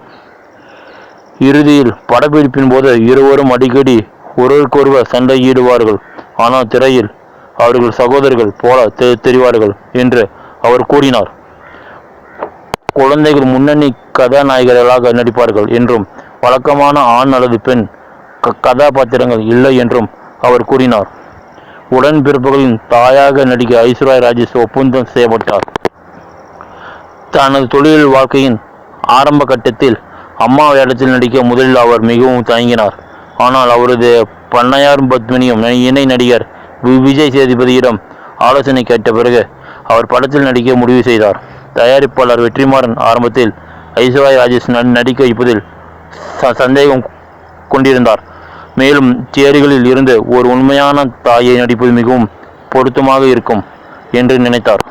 இறுதியில் படப்பிடிப்பின் போது இருவரும் அடிக்கடி ஒருவருக்கொருவர் சண்டையிடுவார்கள். ஆனால் திரையில் அவர்கள் சகோதரர்கள் போல தெரிவார்கள் என்று அவர் கூறினார். குழந்தைகள் முன்னணி கதாநாயகர்களாக நடிப்பார்கள் என்றும் வழக்கமான ஆண் அல்லது பெண் கதாபாத்திரங்கள் இல்லை என்றும் அவர் கூறினார். உடன்பிறப்புகளின் தாயாக நடிக்க ஐஸ்வர்யா ராஜேஷ் ஒப்பந்தம் செய்யப்பட்டார். தனது தொழில் வாழ்க்கையின் ஆரம்ப கட்டத்தில் அம்மா வேடத்தில் நடிக்க முதலில் அவர் மிகவும் தயங்கினார். ஆனால் அவரது பண்ணையார் பத்மினியும் இணை நடிகர் விஜய் சேதுபதியிடம் ஆலோசனை கேட்ட பிறகு அவர் படத்தில் நடிக்க முடிவு செய்தார். தயாரிப்பாளர் வெற்றிமாறன் ஆரம்பத்தில் ஐஸ்வர்யா ராஜேஷ் நடிக்க வைப்பதில் சந்தேகம் கொண்டிருந்தார். மேலும் சேரிகளில் இருந்து ஒரு உண்மையான தாயை நடிப்பது மிகவும் பொருத்தமாக இருக்கும் என்று நினைத்தார்.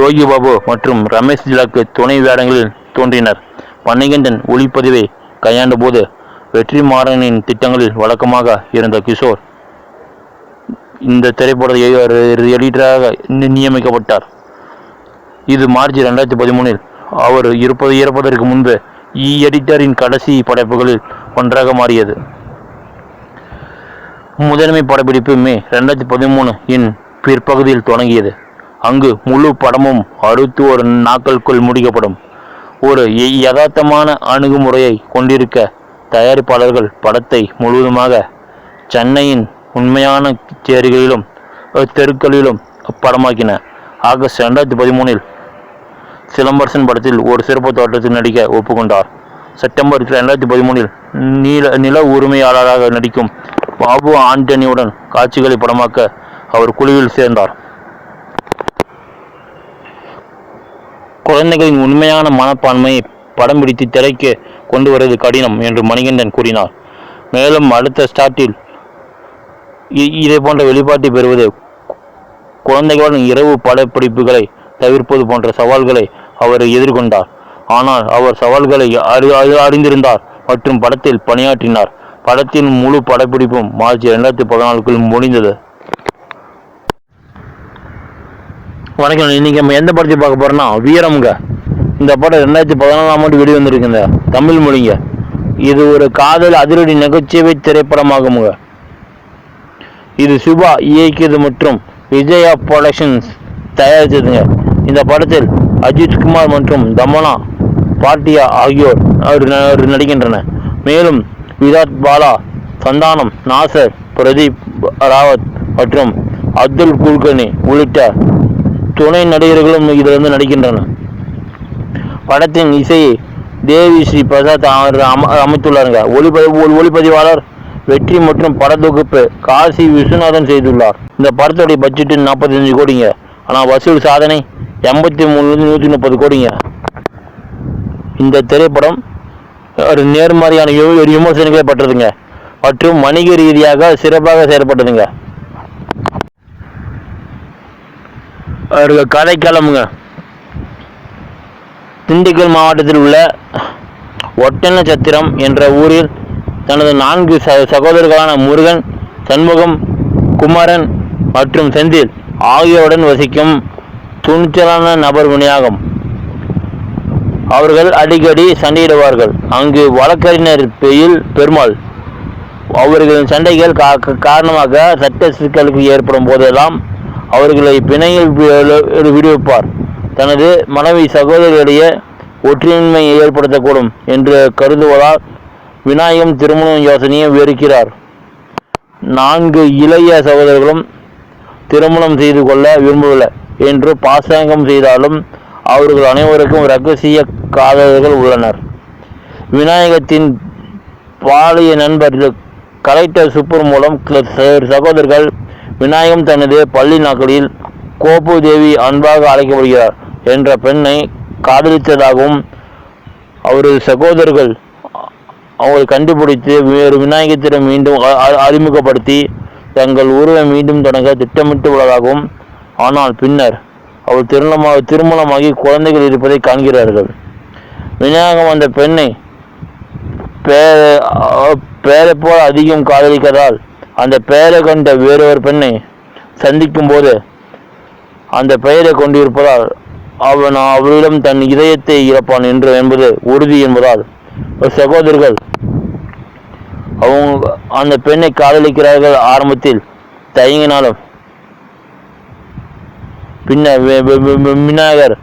யோகி பாபு மற்றும் ரமேஷ் ஜிலாக்கு துணை வேடங்களில் தோன்றினர். மணிகண்டன் ஒளிப்பதிவை கையாண்ட போது வெற்றிமாறனின் திட்டங்களில் வழக்கமாக இருந்த கிஷோர் இந்த திரைப்பட எடிட்டராக நியமிக்கப்பட்டார். இது மார்ச் 2013 அவர் இறப்பதற்கு முன்பு எடிட்டரின் கடைசி படைப்புகளில் ஒன்றாக மாறியது. முதன்மை படப்பிடிப்பு மே 2013 இன் பிற்பகுதியில் தொடங்கியது. அங்கு முழு படமும் 61 நாட்களுக்குள் முடிக்கப்படும். ஒரு யதார்த்தமான அணுகுமுறையை கொண்டிருக்க தயாரிப்பாளர்கள் படத்தை முழுவதுமாக சென்னையின் உண்மையான சேரிகளிலும் தெருக்களிலும் படமாக்கின. ஆகஸ்ட் 2013 சிலம்பரசன் படத்தில் ஒரு சிறப்பு தோற்றத்தில் நடிக்க ஒப்புக்கொண்டார். செப்டம்பர் 2013 நில உரிமையாளராக நடிக்கும் பாபு ஆண்டனியுடன் காட்சிகளை படமாக்க அவர் குழுவில் சேர்ந்தார். குழந்தைகளின் உண்மையான மனப்பான்மையை படம் பிடித்து திரைக்கு கொண்டு வருவது கடினம் என்று மணிகண்டன் கூறினார். மேலும் அடுத்த ஸ்டார்ட்டில் இதை போன்ற வெளிப்பாட்டை பெறுவது குழந்தைகளுடன் இரவு படப்பிடிப்புகளை தவிர்ப்பது போன்ற சவால்களை அவர் எதிர்கொண்டார். ஆனால் அவர் சவால்களை அறிந்திருந்தார் மற்றும் படத்தில் பணியாற்றினார். படத்தின் முழு படப்பிடிப்பும் மார்ச் 2014 முடிந்தது. வணக்கம். இன்னைக்கு நம்ம எந்த படத்தை பார்க்க போறோம்னா வீரம்ங்க. இந்த படம் 2014 வெளிவந்திருக்குங்க. தமிழ் மொழிங்க. இது ஒரு காதல் அதிரடி நகைச்சுவை திரைப்படமாகுங்க. இது சுபா இயக்கியது மற்றும் விஜயா புரொடக்ஷன்ஸ் தயாரித்ததுங்க. இந்த படத்தில் அஜித்குமார் மற்றும் தமனா பாட்டியா ஆகியோர் நடிக்கின்றனர். மேலும் விராட் பாலா, சந்தானம், நாசர், பிரதீப் ராவத் மற்றும் அப்துல் குல்கர்னி உள்ளிட்ட துணை நடிகர்களும் இதிலிருந்து நடிக்கின்றனர். படத்தின் இசையை தேவி ஸ்ரீ பிரசாத் அமைத்துள்ளாருங்க. ஒளிப்பதிவாளர் வெற்றி மற்றும் படத்தொகுப்பு காசி விஸ்வநாதன் செய்துள்ளார். இந்த படத்துடைய பட்ஜெட் 45 கோடிங்க. ஆனால் வசூல் சாதனை 83-130 கோடிங்க. இந்த திரைப்படம் ஒரு நேர்மறையான விமர்சனங்களை பெற்றதுங்க மற்றும் வணிக ரீதியாக சிறப்பாக செயல்பட்டதுங்க. கதைக்களமுங்க. திண்டுக்கல் மாவட்டத்தில் உள்ள ஒட்டனச்சத்திரம் என்ற ஊரில் தனது 4 சகோதரர்களான முருகன், சண்முகம், குமரன் மற்றும் செந்தில் ஆகியோருடன் வசிக்கும் துணிச்சலான நபர் விநாயகம். அவர்கள் அடிக்கடி சண்டையிடுவார்கள். அங்கு வழக்கறிஞர் பெருமாள் அவர்களின் சண்டைகள் காரணமாக சட்ட சிக்கலுக்கு ஏற்படும் போதெல்லாம் அவர்களை பிணையில் விடுவிப்பார். தனது மனைவி சகோதரிகளிடையே ஒற்றுமையை ஏற்படுத்தக்கூடும் என்று கருதுவதால் விநாயகம் திருமண யோசனையை வெறுக்கிறார். 4 இளைய சகோதரர்களும் திருமணம் செய்து கொள்ள விரும்பவில்லை என்று பாசாங்கம் செய்தாலும் அவர்கள் அனைவருக்கும் இரகசிய காதலர்கள் உள்ளனர். விநாயகத்தின் பாலிய நண்பர் கலெக்டர் சுப்பர் மூலம் சகோதரர்கள் விநாயகம் தனது பள்ளி நாட்களில் கோப்பு தேவி அன்பாக அழைக்கப்படுகிறார் என்ற பெண்ணை காதலித்ததாகவும் அவரது சகோதரர்கள் அவங்களை கண்டுபிடித்து வேறு விநாயகத்திடம் மீண்டும் அறிமுகப்படுத்தி தங்கள் உறவை மீண்டும் தொடங்க திட்டமிட்டு உள்ளதாகவும், ஆனால் பின்னர் அவர் திருமணமாகி குழந்தைகள் இருப்பதை காண்கிறார்கள். விநாயகம் அந்த பெண்ணை பேரை போல அதிகம் காதலிக்கதால் அந்த பெயரை கொண்ட வேறொரு பெண்ணை சந்திக்கும் போது அந்த பெயரை கொண்டிருப்பதால் அவன் அவரிடம் தன் இதயத்தை இழப்பான் என்பது உறுதி என்பதால் சகோதரர்கள் அவங்க அந்த பெண்ணை காதலிக்கிறார்கள். ஆரம்பத்தில் தயங்கினாலும் பின்னர் விநாயகர்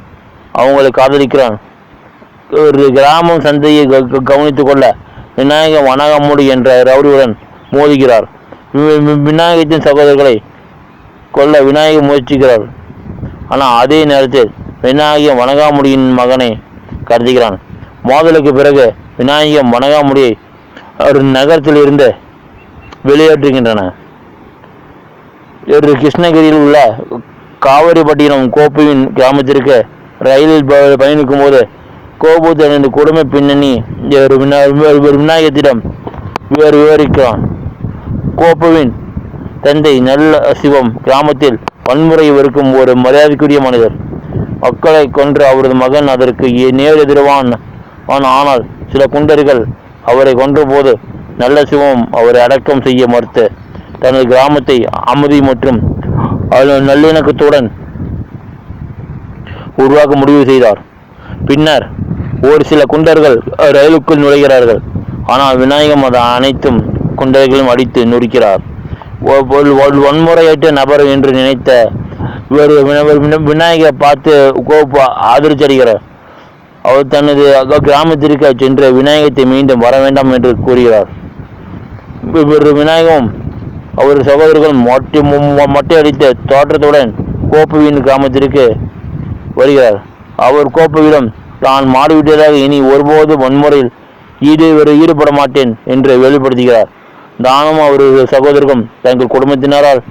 அவங்களை காதலிக்கிறான். ஒரு கிராமம் சந்தையை கவனித்துக் கொள்ள விநாயகர் வணங்காமுடி என்ற ரவுடியுடன் மோதுகிறார். விநாயகத்தின் சகோதரர்களை கொல்ல விநாயகர் முயற்சிக்கிறார். ஆனால் அதே நேரத்தில் விநாயகர் வணங்காமுடியின் மகனை கருதுகிறான். மோதலுக்கு பிறகு விநாயகர் வணங்காமுடியை ஒரு நகரத்தில் இருந்து வெளியேற்றுகின்றன. கிருஷ்ணகிரியில் உள்ள காவிரிப்பட்டினம் கோப்புவின் கிராமத்திற்கு ரயிலில் பயணிக்கும் போது கோபு தனது குடும்ப பின்னணி விநாயகத்திடம் விவரிக்கிறான். கோப்புவின் தந்தை நல்ல சிவம் கிராமத்தில் வன்முறை வெறுக்கும் ஒரு மரியாதைக்குரிய மனிதர். மக்களை கொன்று அவரது மகன் அதற்கு நேர் எதிர்வான். ஆனால் சில குண்டர்கள் அவரை கொன்ற போது நல்ல சிவம் அவரை அடக்கம் செய்ய மறுத்து தனது கிராமத்தை அமைதி மற்றும் நல்லிணக்கத்துடன் உருவாக்க முடிவு செய்தார். பின்னர் ஒரு சில குண்டர்கள் ரயிலுக்குள் நுழைகிறார்கள். ஆனால் விநாயகம் அதை அனைத்தும் குண்டர்களையும் அடித்து நொறுக்கிறார். வன்முறையற்ற நபர் என்று நினைத்த விநாயகரை பார்த்து கோபு அதிர்ச்சி அடைகிறார். அவர் தனது கிராமத்திற்கு சென்று விநாயகத்தை மீண்டும் வர வேண்டாம் என்று கூறுகிறார். விநாயகம் அவர் சகோதரர்கள் மொட்டையடித்த தோற்றத்துடன் கோப்புவின் கிராமத்திற்கு வருகிறார். அவர் கோப்புவிடம் தான் மாறிவிட்டதாக இனி ஒருபோது வன்முறையில் ஈடுபட மாட்டேன் என்று வெளிப்படுத்துகிறார். தானும் அவரது சகோதரர்களும் தங்கள் குடும்பத்தினரால்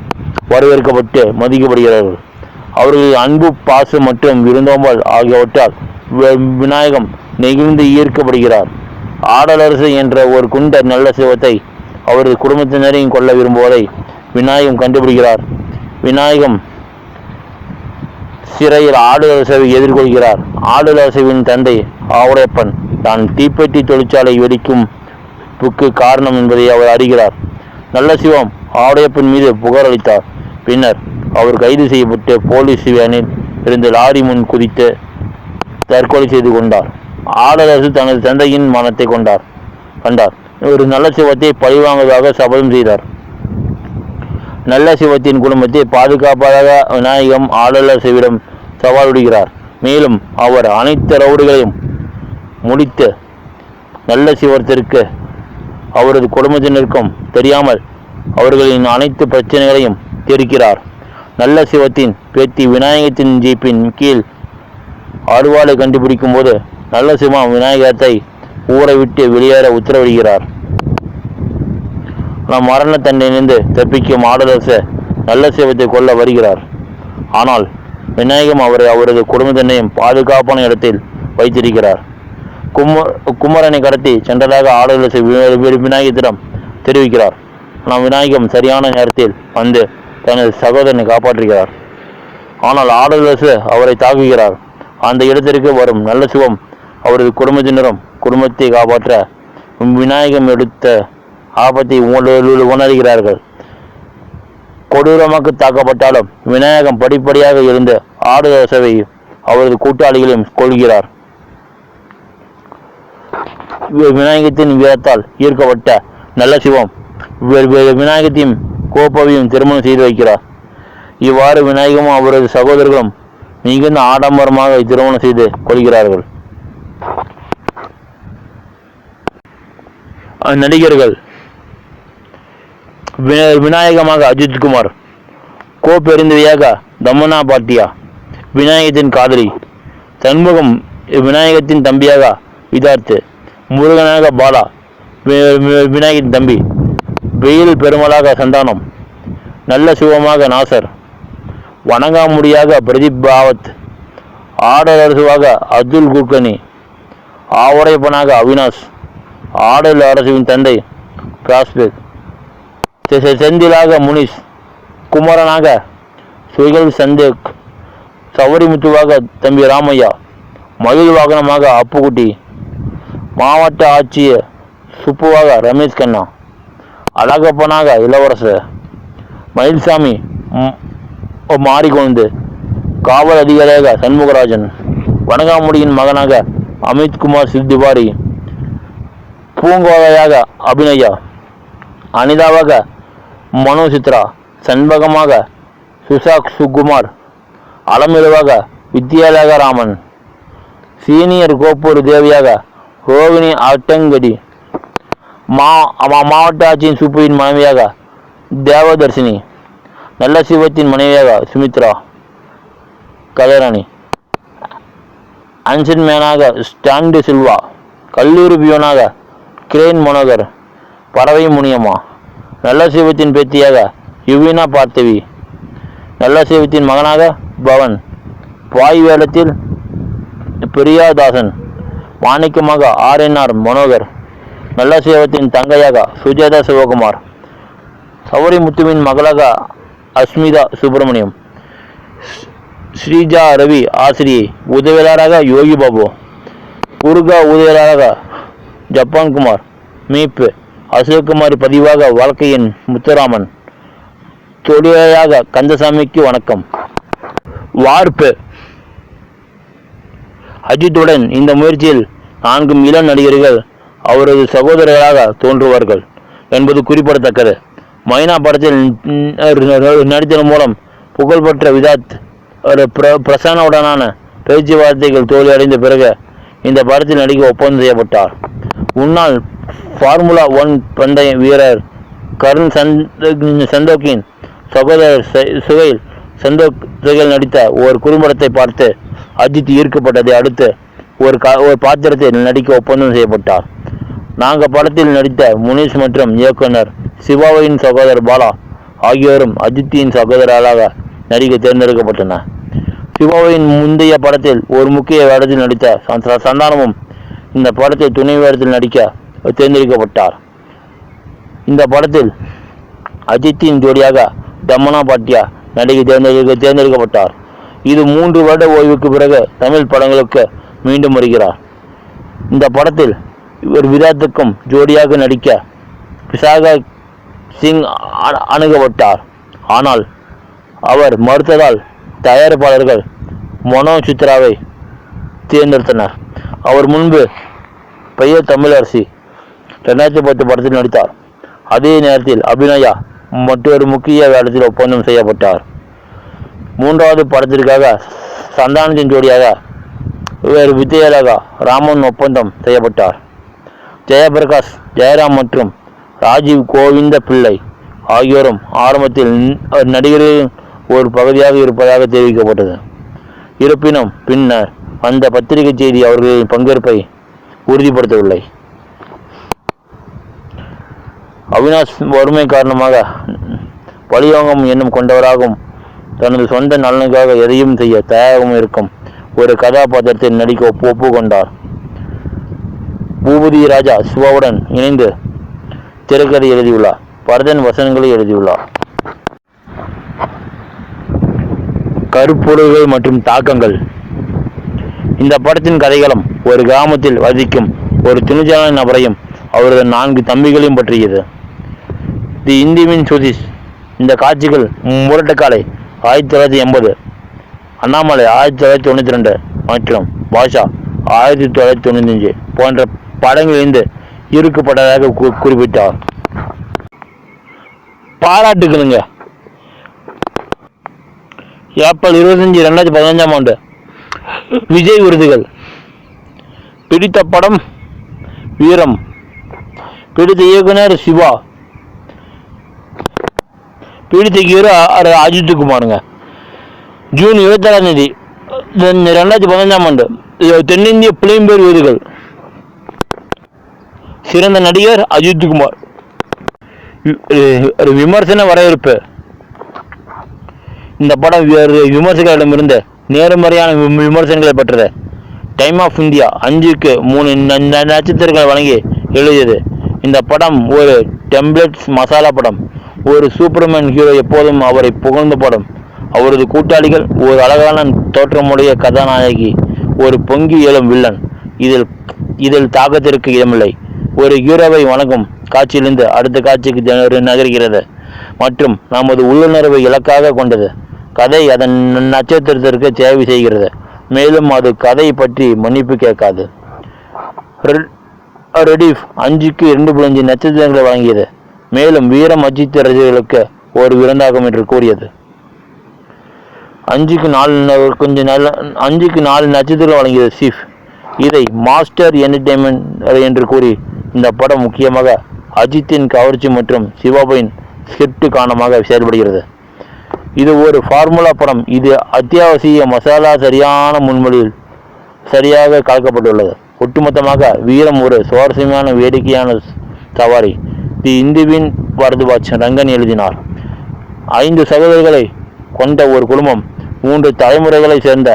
வரவேற்கப்பட்டு மதிக்கப்படுகிறார்கள். அவர்களின் அன்பு, பாசம் மற்றும் விருந்தோம்பல் ஆகியவற்றால் விநாயகம் நெகிழ்ந்து ஈர்க்கப்படுகிறார். ஆடலரசு என்ற ஒரு குண்டர் நல்ல சிவத்தை அவரது குடும்பத்தினரையும் கொள்ள விரும்புவதை விநாயகம் கண்டுபிடிக்கிறார். விநாயகம் சிறையில் ஆடலரசவை எதிர்கொள்கிறார். ஆடலரசுவின் தந்தை ஆவுடையப்பன் தான் தீப்பெட்டி தொழிற்சாலை வெடிக்கும் காரணம் என்பதை அவர் அறிகிறார். நல்ல சிவம் ஆவுடையப்பன் மீது புகார் அளித்தார். பின்னர் அவர் கைது செய்யப்பட்டு போலீஸ் வேனில் இருந்து லாரி முன் குதித்து தற்கொலை செய்து கொண்டார். ஆடலரசு தனது தந்தையின் மனத்தை கண்டார். ஒரு நல்ல சிவத்தை பழிவாங்குவதாக சபதம் செய்தார். நல்ல சிவத்தின் குடும்பத்தை பாதுகாப்பதாக விநாயகம் ஆடலரசுவிடம் சவால் விடுகிறார். மேலும் அவர் அனைத்து ரவுடிகளையும் முடித்து நல்ல சிவத்திற்கு அவரது குடும்பத்தினருக்கும் தெரியாமல் அவர்களின் அனைத்து பிரச்சனைகளையும் தீர்க்கிறார். நல்ல சிவத்தின் பேத்தி விநாயகத்தின் ஜீப்பின் கீழ் அருவாளை கண்டுபிடிக்கும் போது நல்ல சிவம் விநாயகத்தை ஊரை விட்டு வெளியேற உத்தரவிடுகிறார். மரண தண்டனையிலிருந்து தப்பிக்கும் ஆடலரசு நல்ல சிவத்தை கொல்ல வருகிறார். ஆனால் விநாயகம் அவரது குடும்பத்தினையும் பாதுகாப்பான இடத்தில் வைத்திருக்கிறார். குமரனை கடத்தி சென்றதாக ஆடலரசு விநாயகத்திடம் தெரிவிக்கிறார். ஆனால் விநாயகம் சரியான நேரத்தில் வந்து தனது சகோதரனை காப்பாற்றுகிறார். ஆனால் ஆடலரசு அவரை தாக்குகிறார். அந்த இடத்திற்கு வரும் நல்ல சிவம் அவரது குடும்பத்தினரும் குடும்பத்தை காப்பாற்ற விநாயகம் எடுத்த ஆபத்தை உணர்கிறார்கள். கொடூரமாக தாக்கப்பட்டாலும் விநாயகம் படிப்படியாக எழுந்து ஆடலரசவை அவரது கூட்டாளிகளையும் கொள்கிறார். விநாயகத்தின் வீரத்தால் ஈர்க்கப்பட்ட நல்ல சிவம் விநாயகத்தையும் கோப்பவையும் திருமணம் செய்து வைக்கிறார். இவ்வாறு விநாயகமும் அவரது சகோதரர்களும் மிகுந்த ஆடம்பரமாக திருமணம் செய்து கொள்கிறார்கள். நடிகர்கள் விநாயகமாக அஜித்குமார், கோ பெருந்தவையாக தமனா பாட்டியா, விநாயகத்தின் காதலி சண்முகம், விநாயகத்தின் தம்பியாக விதார்த்து, முருகனாக பாலா, விநாயகத்தின் தம்பி, வெயில் பெருமளாக சந்தானம், நல்ல சிவமாக நாசர், வணங்காமுடியாக பிரதீப் பாவத், ஆடல் அரசுவாக அப்துல் குர்கனி, ஆவுடையப்பனாக அவினாஷ், ஆடல் அரசுவின் தந்தை பிராஸ்பெக், செந்திலாக முனிஷ், குமரனாக சுயல் சந்தேக், சவரிமுத்துவாக தம்பி ராமையா, மயில் வாகனமாக அப்புக்குட்டி, மாவட்ட ஆட்சியர் சுப்புவாக ரமேஷ் கண்ணா, அழகப்பனாக இளவரசர், மயில்சாமி மாரிகொண்டு, காவல் அதிகாரியாக சண்முகராஜன், வணங்காமுடியின் மகனாக அமித்குமார் திவாரி, பூங்கோதையாக அபிநயா, அனிதாவாக மனோ சித்ரா, சண்பகமாக சுசாக் சுகுமார், அலமிழுவாக வித்யாலக ராமன், சீனியர் கோப்பூர் தேவியாக ரோகிணி அட்டங்கடி, மாவட்ட ஆட்சியின் சுப்புவின் மனைவியாக தேவதர்ஷினி, நல்ல சிவத்தின் மனைவியாக சுமித்ரா கலைராணி, அன்சன் மேனாக ஸ்டாண்டு சில்வா, கல்லூரி பியோனாக கிரேன் மனோகர், பறவை முனியம்மா, நல்ல சிவத்தின் பேத்தியாக யுவினா பார்த்தவி, நல்ல சிவத்தின் மகனாக பவன், பாய் வேடத்தில் பிரியாதாசன், மாணிக்கமாக ஆர்என்ஆர் மனோகர், நல்ல சிவத்தின் தங்கையாக சுஜாதா சிவகுமார், சவரிமுத்துவின் மகளாக அஸ்மிதா சுப்பிரமணியம், ஸ்ரீஜா ரவி ஆசிரியை, உதவியாளராக யோகி பாபு, குருகா உதவியாளராக ஜப்பான்குமார், மீட்பு அசோக்குமாரி, பதிவாக வாழ்க்கையின் முத்துராமன், தொழிலாக கந்தசாமிக்கு வணக்கம். வார்ப்பு அஜித்துடன் இந்த முயற்சியில் 4 இளம் நடிகர்கள் அவரது சகோதரர்களாக தோன்றுவார்கள் என்பது குறிப்பிடத்தக்கது. மைனா படத்தில் நடித்ததன் மூலம் புகழ்பெற்ற விதாத் பிரசன்னவுடனான பேச்சுவார்த்தைகள் தோல்வியடைந்த பிறகு இந்த படத்தில் நடிக்க ஒப்பந்தம் செய்யப்பட்டார். முன்னாள் ஃபார்முலா 1 பந்தய வீரர் கருண் சந்தோக்கின் சகோதரர் சுகைல் சந்தோக் நடித்த ஒரு குறும்படத்தை பார்த்து அஜித் ஈர்க்கப்பட்டதை அடுத்து ஒரு பாத்திரத்தில் நடிக்க ஒப்பந்தம் செய்யப்பட்டார். நாங்கள் படத்தில் நடித்த முனிஷ் மற்றும் இயக்குனர் சிவாவின் சகோதரர் பாலா ஆகியோரும் அஜித்தின் சகோதரராக நடிக்க தேர்ந்தெடுக்கப்பட்டனர். சிவாவின் முந்தைய படத்தில் ஒரு முக்கிய வேடத்தில் நடித்த சந்தானமும் இந்த படத்தில் துணை வேடத்தில் நடிக்க தேர்ந்தெடுக்கப்பட்டார். இந்த படத்தில் அஜித்தின் ஜோடியாக தமனா பாட்டியா நடிக்க தேர்ந்தெடுக்கப்பட்டார். இது 3 வருட ஓய்வுக்கு பிறகு தமிழ் படங்களுக்கு மீண்டும் வருகிறார். இந்த படத்தில் இவர் விராத்துக்கும் ஜோடியாக நடிக்க பிசாகா சிங் அணுகப்பட்டார். ஆனால் அவர் மறுத்ததால் தயாரிப்பாளர்கள் மனோ சித்ராவை தேர்ந்தெடுத்தனர். அவர் முன்பு பெயர் தமிழரசி 2010 படத்தில் நடித்தார். அதே நேரத்தில் அபிநயா மற்றொரு முக்கிய வேடத்தில் ஒப்பந்தம் செய்யப்பட்டார். 3வது படத்திற்காக சந்தானத்தின் ஜோடியாக வேறு வித்யாலகா ராமன் ஒப்பந்தம் செய்யப்பட்டார். ஜெயபிரகாஷ் ஜெயராம் மற்றும் ராஜீவ் கோவிந்த பிள்ளை ஆகியோரும் ஆரம்பத்தில் நடிகர்களின் ஒரு பகுதியாக இருப்பதாக தெரிவிக்கப்பட்டது. இருப்பினும் பின்னர் அந்த பத்திரிகை செய்தி அவர்களின் பங்கேற்பை உறுதிப்படுத்தவில்லை. அவினாஷ் வறுமை காரணமாக பழிவாங்கும் எண்ணம் கொண்டவராகவும் தனது சொந்த நலனுக்காக எதையும் செய்ய தயாராகவும் இருக்கும் ஒரு கதாபாத்திரத்தில் நடிக்க ஒப்புக்கொண்டார். பூபதி ராஜா சிவாவுடன் இணைந்து திரைக்கதை எழுதியுள்ளார். பரதன் வசனங்களை எழுதியுள்ளார். கருப்பொருள்கள் மற்றும் தாக்கங்கள். இந்த படத்தின் கதைகளம் ஒரு கிராமத்தில் வசிக்கும் ஒரு துணிச்சலான நபரையும் அவரது 4 தம்பிகளையும் பற்றியது. The Indian Sudheesh. இந்த காட்சிகள் முரட்டுக்காலை 1980, அண்ணாமலை 1992 மற்றும் பாஷா 1995 போன்ற படங்களிலிருந்து ஈர்க்கப்பட்டதாக குறிப்பிட்டார். பாராட்டுகளுங்க. ஏப்ரல் 25, 2015 ஆண்டு விஜய் விருதுகள். பிடித்த படம் வீரம். பிடித்த இயக்குனர் சிவா. பீடித்த ஹீரோ அஜித் குமாருங்க. ஜூன் 26ஆம் தேதி 2015ஆம் ஆண்டு தென்னிந்திய பிலிம்பேர் விருதுகள். சிறந்த நடிகர் அஜித் குமார். விமர்சன வரவேற்பு. இந்த படம் விமர்சகர்களிடமிருந்து நேர்மறையான விமர்சனங்களை பெற்றது. டைம் ஆஃப் இந்தியா 5க்கு 3 நட்சத்திரங்களை வழங்கி எழுதியது. இந்த படம் ஒரு டெம்ப்ளேட் மசாலா படம். ஒரு சூப்பர்மேன் ஹீரோ எப்போதும் அவரை புகழ்ந்த படம். அவரது கூட்டாளிகள் ஒரு அழகான தோற்றமுடைய கதாநாயகி, ஒரு பொங்கி எழும் வில்லன். இதில் தாக்கத்திற்கு இடமில்லை. ஒரு ஹீரோவை வணங்கும் காட்சியிலிருந்து அடுத்த காட்சிக்கு நகர்கிறது மற்றும் நமது உள்ளுணர்வை இலக்காக கொண்டது. கதை அதன் நட்சத்திரத்திற்கு சேவை செய்கிறது, மேலும் அது கதை பற்றி மன்னிப்பு கேட்காது. ரெடிஃப் 5க்கு 2.5 நட்சத்திரங்களை வழங்கியது, மேலும் வீரம் அஜித் ரசிகர்களுக்கு ஒரு விருந்தாகும் என்று கூறியது. 5க்கு 4 நட்சத்திரங்கள் வழங்கியது சீஃப். இதை மாஸ்டர் என்டர்டெயின்மெண்ட் என்று கூறி, இந்த படம் முக்கியமாக அஜித்தின் கவர்ச்சி மற்றும் சிவாபாவின் ஸ்கிரிப்ட் காரணமாக செயல்படுகிறது. இது ஒரு ஃபார்முலா படம். இது அத்தியாவசிய மசாலா சரியான முன்மொழியில் சரியாக கலக்கப்பட்டுள்ளது. ஒட்டுமொத்தமாக வீரம் ஒரு சுவாரஸ்யமான வேடிக்கையான சவாரி. தி இந்துவின் பரத்வாஜ் ரங்கன் எழுதினார். 5 சகோதரர்களை கொண்ட ஒரு குடும்பம், 3 தலைமுறைகளை சேர்ந்த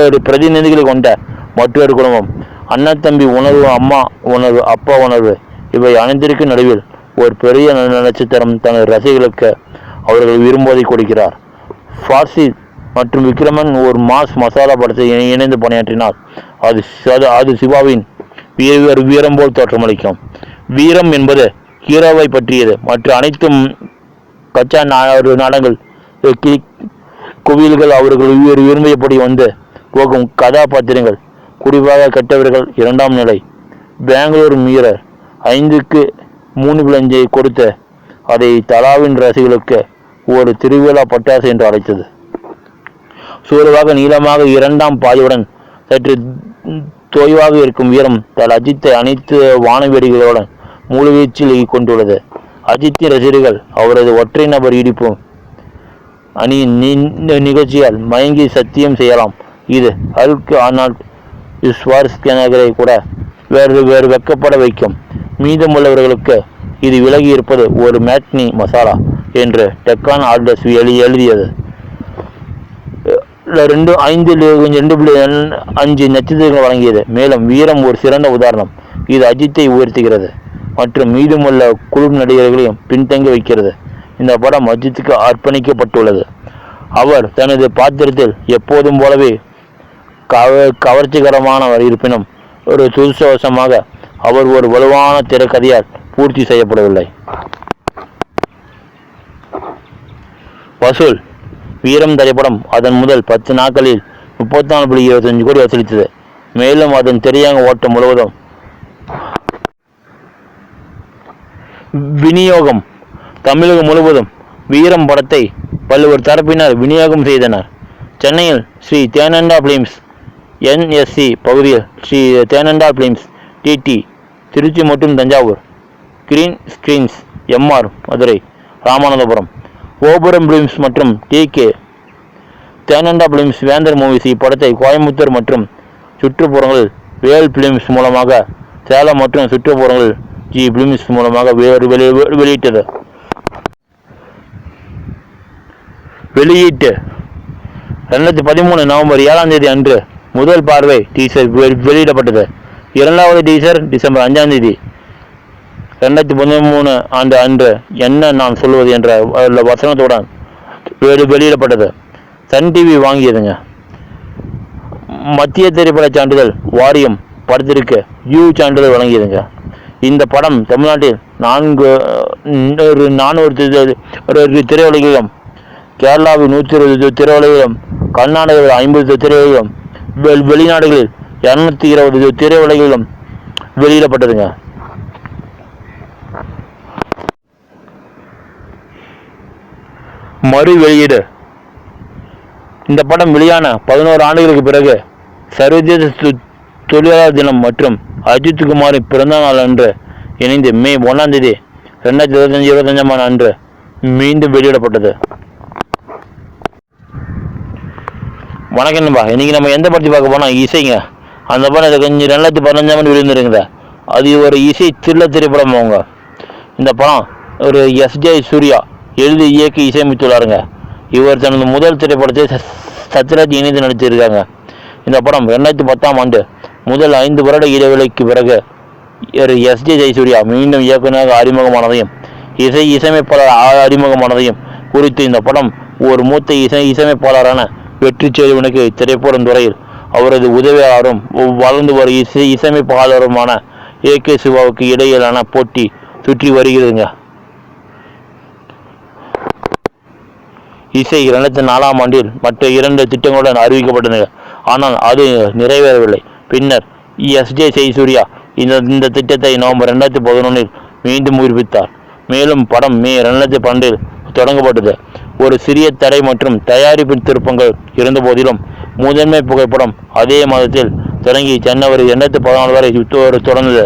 ஒரு பிரதிநிதிகளை கொண்ட மற்றொரு குடும்பம், அண்ணன் தம்பி உணர்வு, அம்மா உணர்வு, அப்பா உணர்வு, இவை அனைத்திற்கும் நடுவில் ஒரு பெரிய நட்சத்திரம் தனது ரசிகர்களுக்கு அவர்கள் விரும்புவதை கொடுக்கிறார். ஃபார்சி மற்றும் விக்ரமன் ஒரு மாஸ் மசாலா படத்தை இணைந்து பணியாற்றினால் அது சிவாவின் வீரம் போல் தோற்றமளிக்கும். வீரம் என்பது ஹீரோவை பற்றியது. மற்ற அனைத்தும் கச்சா நாடகங்கள், கோவில்கள், அவர்கள் விரும்பியபடி வந்து போகும் கதாபாத்திரங்கள், குறிப்பாக கெட்டவர்கள், 2ஆம் நிலை. பெங்களூர் மிரர் 5க்கு 3.5 கொடுத்து அதை தலாவின் ரசிகர்களுக்கு ஒரு திருவிழா பட்டாசு என்று அழைத்தது. சூழலாக நீளமாக 2ஆம் பாதியுடன் சற்று தொய்வாக இருக்கும் வீரம் அஜித்தை அனைத்து வானவேடிகளுடன் முழுவீச்சில் கொண்டுள்ளது. அஜித்தின் ரசிகர்கள் அவரது ஒற்றை நபர் இடிப்பு அணியின் நிகழ்ச்சியால் மயங்கி சத்தியம் செய்யலாம். இது ஹல்க் ஆர்னால்ட் ஸ்வார்ஸ்நெகரை கூட வேறு வெக்கப்பட வைக்கும். மீதமுள்ளவர்களுக்கு இது விலகி இருப்பது ஒரு மேட்னி மசாலா என்று டெக்கான் ஆல்டஸ் எழுதியது. 2.5 நட்சத்திரங்கள் வழங்கியது. மேலும் வீரம் ஒரு சிறந்த உதாரணம். இது அஜித்தை உயர்த்துகிறது மற்றும் மீதமுள்ள குழு நடிகர்களையும் பின்தங்கி வைக்கிறது. இந்த படம் அஜித்துக்கு அர்ப்பணிக்கப்பட்டுள்ளது. அவர் தனது பாத்திரத்தில் எப்போதும் போலவே கவர்ச்சிகரமானவர். இருப்பினும் ஒரு துர்சவசமாக அவர் ஒரு வலுவான திரைக்கதையால் பூர்த்தி செய்யப்படவில்லை. வசூல். வீரம் திரைப்படம் அதன் முதல் 10 நாட்களில் 34.25 கோடி வசூலித்தது. மேலும் அதன் திரையரங்க ஓட்டம் முழுவதும் விநியோகம். தமிழகம் முழுவதும் வீரம் படத்தை பல்வேறு தரப்பினர் விநியோகம் செய்தனர். சென்னையில் ஸ்ரீ தேனண்டா பிலிம்ஸ், NSC பகுதியில் ஸ்ரீ தேனண்டா பிலிம்ஸ், TT திருச்சி மற்றும் Thanjavur, green screens MR Madurai, Ramanathapuram, கோபுரம் பிலிம்ஸ் மற்றும் TK தேனண்டா பிலிம்ஸ், வேந்தர் மூவிஸ் இப்படத்தை கோயம்புத்தூர் மற்றும் சுற்றுப்புறங்களில் வேல் பிலிம்ஸ் மூலமாக, சேலம் மற்றும் சுற்றுப்புறங்களில் ஜி பிலிம்ஸ் மூலமாக வெளியிட்டது. வெளியீட்டு 2013 நவம்பர் 7ஆம் தேதி அன்று முதல் பார்வை டீசர் வெளியிடப்பட்டது. 2வது டீசர் டிசம்பர் 5ஆம் தேதி 2013 ஆண்டு அன்று என்ன நான் சொல்வது என்ற வசனத்துடன் வெளியிடப்பட்டது. சன் டிவி வாங்கியதுங்க. மத்திய திரைப்பட சான்றிதழ் வாரியம் படத்திற்கு யூ சான்றிதழ் வழங்கியதுங்க. இந்த படம் தமிழ்நாட்டில் 400 திரையுலகிலும், கேரளாவில் 120 திரையுலகிலும், கர்நாடகாவில் 50 திரையுலகிலும், வெளிநாடுகளில் 220 திரையுலகிலும் வெளியிடப்பட்டதுங்க. மறு வெளியீடு. இந்த படம் வெளியான 11 ஆண்டுகளுக்கு பிறகு சர்வதேச தொழிலாளர் தினம் மற்றும் அஜித் குமாரின் பிறந்த நாள் அன்று இணைந்து மே 1ஆம் தேதி 2025 அன்று மீண்டும் வெளியிடப்பட்டது. வணக்கம் நண்பா. இன்னைக்கு நம்ம எந்த படத்தை பார்க்க போனால் இசைங்க. அந்த படம் இது கொஞ்சம் 2015 வெளியிருந்துருக்குங்க. அது ஒரு இசை திரைப்படம். அவங்க இந்த படம் ஒரு எஸ்.ஜே. சூர்யா எழுதி இயக்கி இசையமைத்துள்ளாருங்க. இவர் தனது முதல் திரைப்படத்தை சத்யராஜ் இணைந்து நடித்திருக்காங்க. இந்த படம் 2010 முதல் 5 வருட இடைவெளிக்கு பிறகு எஸ்.ஜே. ஜெயசூர்யா மீண்டும் இயக்குநராக அறிமுகமானதையும் இசையமைப்பாளர் அறிமுகமானதையும் குறித்து இந்த படம் ஒரு மூத்த இசையமைப்பாளரான வெற்றி செல்வனுக்கு திரைப்படம் துறையில் அவரது உதவியாளரும் வளர்ந்து வரும் இசையமைப்பாளருமான ஏ.கே. சிவாவுக்கு இடையிலான போட்டி சுற்றி வருகிறதுங்க. இசை 2004 மற்ற 2 திட்டங்களுடன் அறிவிக்கப்பட்டது. ஆனால் அது நிறைவேறவில்லை. பின்னர் எஸ்.ஜே. ஜெயசூர்யா இந்த திட்டத்தை நவம்பர் 2011 மீண்டும் உயிர்ப்பித்தார். மேலும் படம் மே 2012 தொடங்கப்பட்டது. ஒரு சிறிய தடை மற்றும் தயாரிப்பு திருப்பங்கள் இருந்த போதிலும் முதன்மை புகைப்படம் அதே மாதத்தில் தொடங்கி ஜனவரி 2014 வரை தொடர்ந்தது.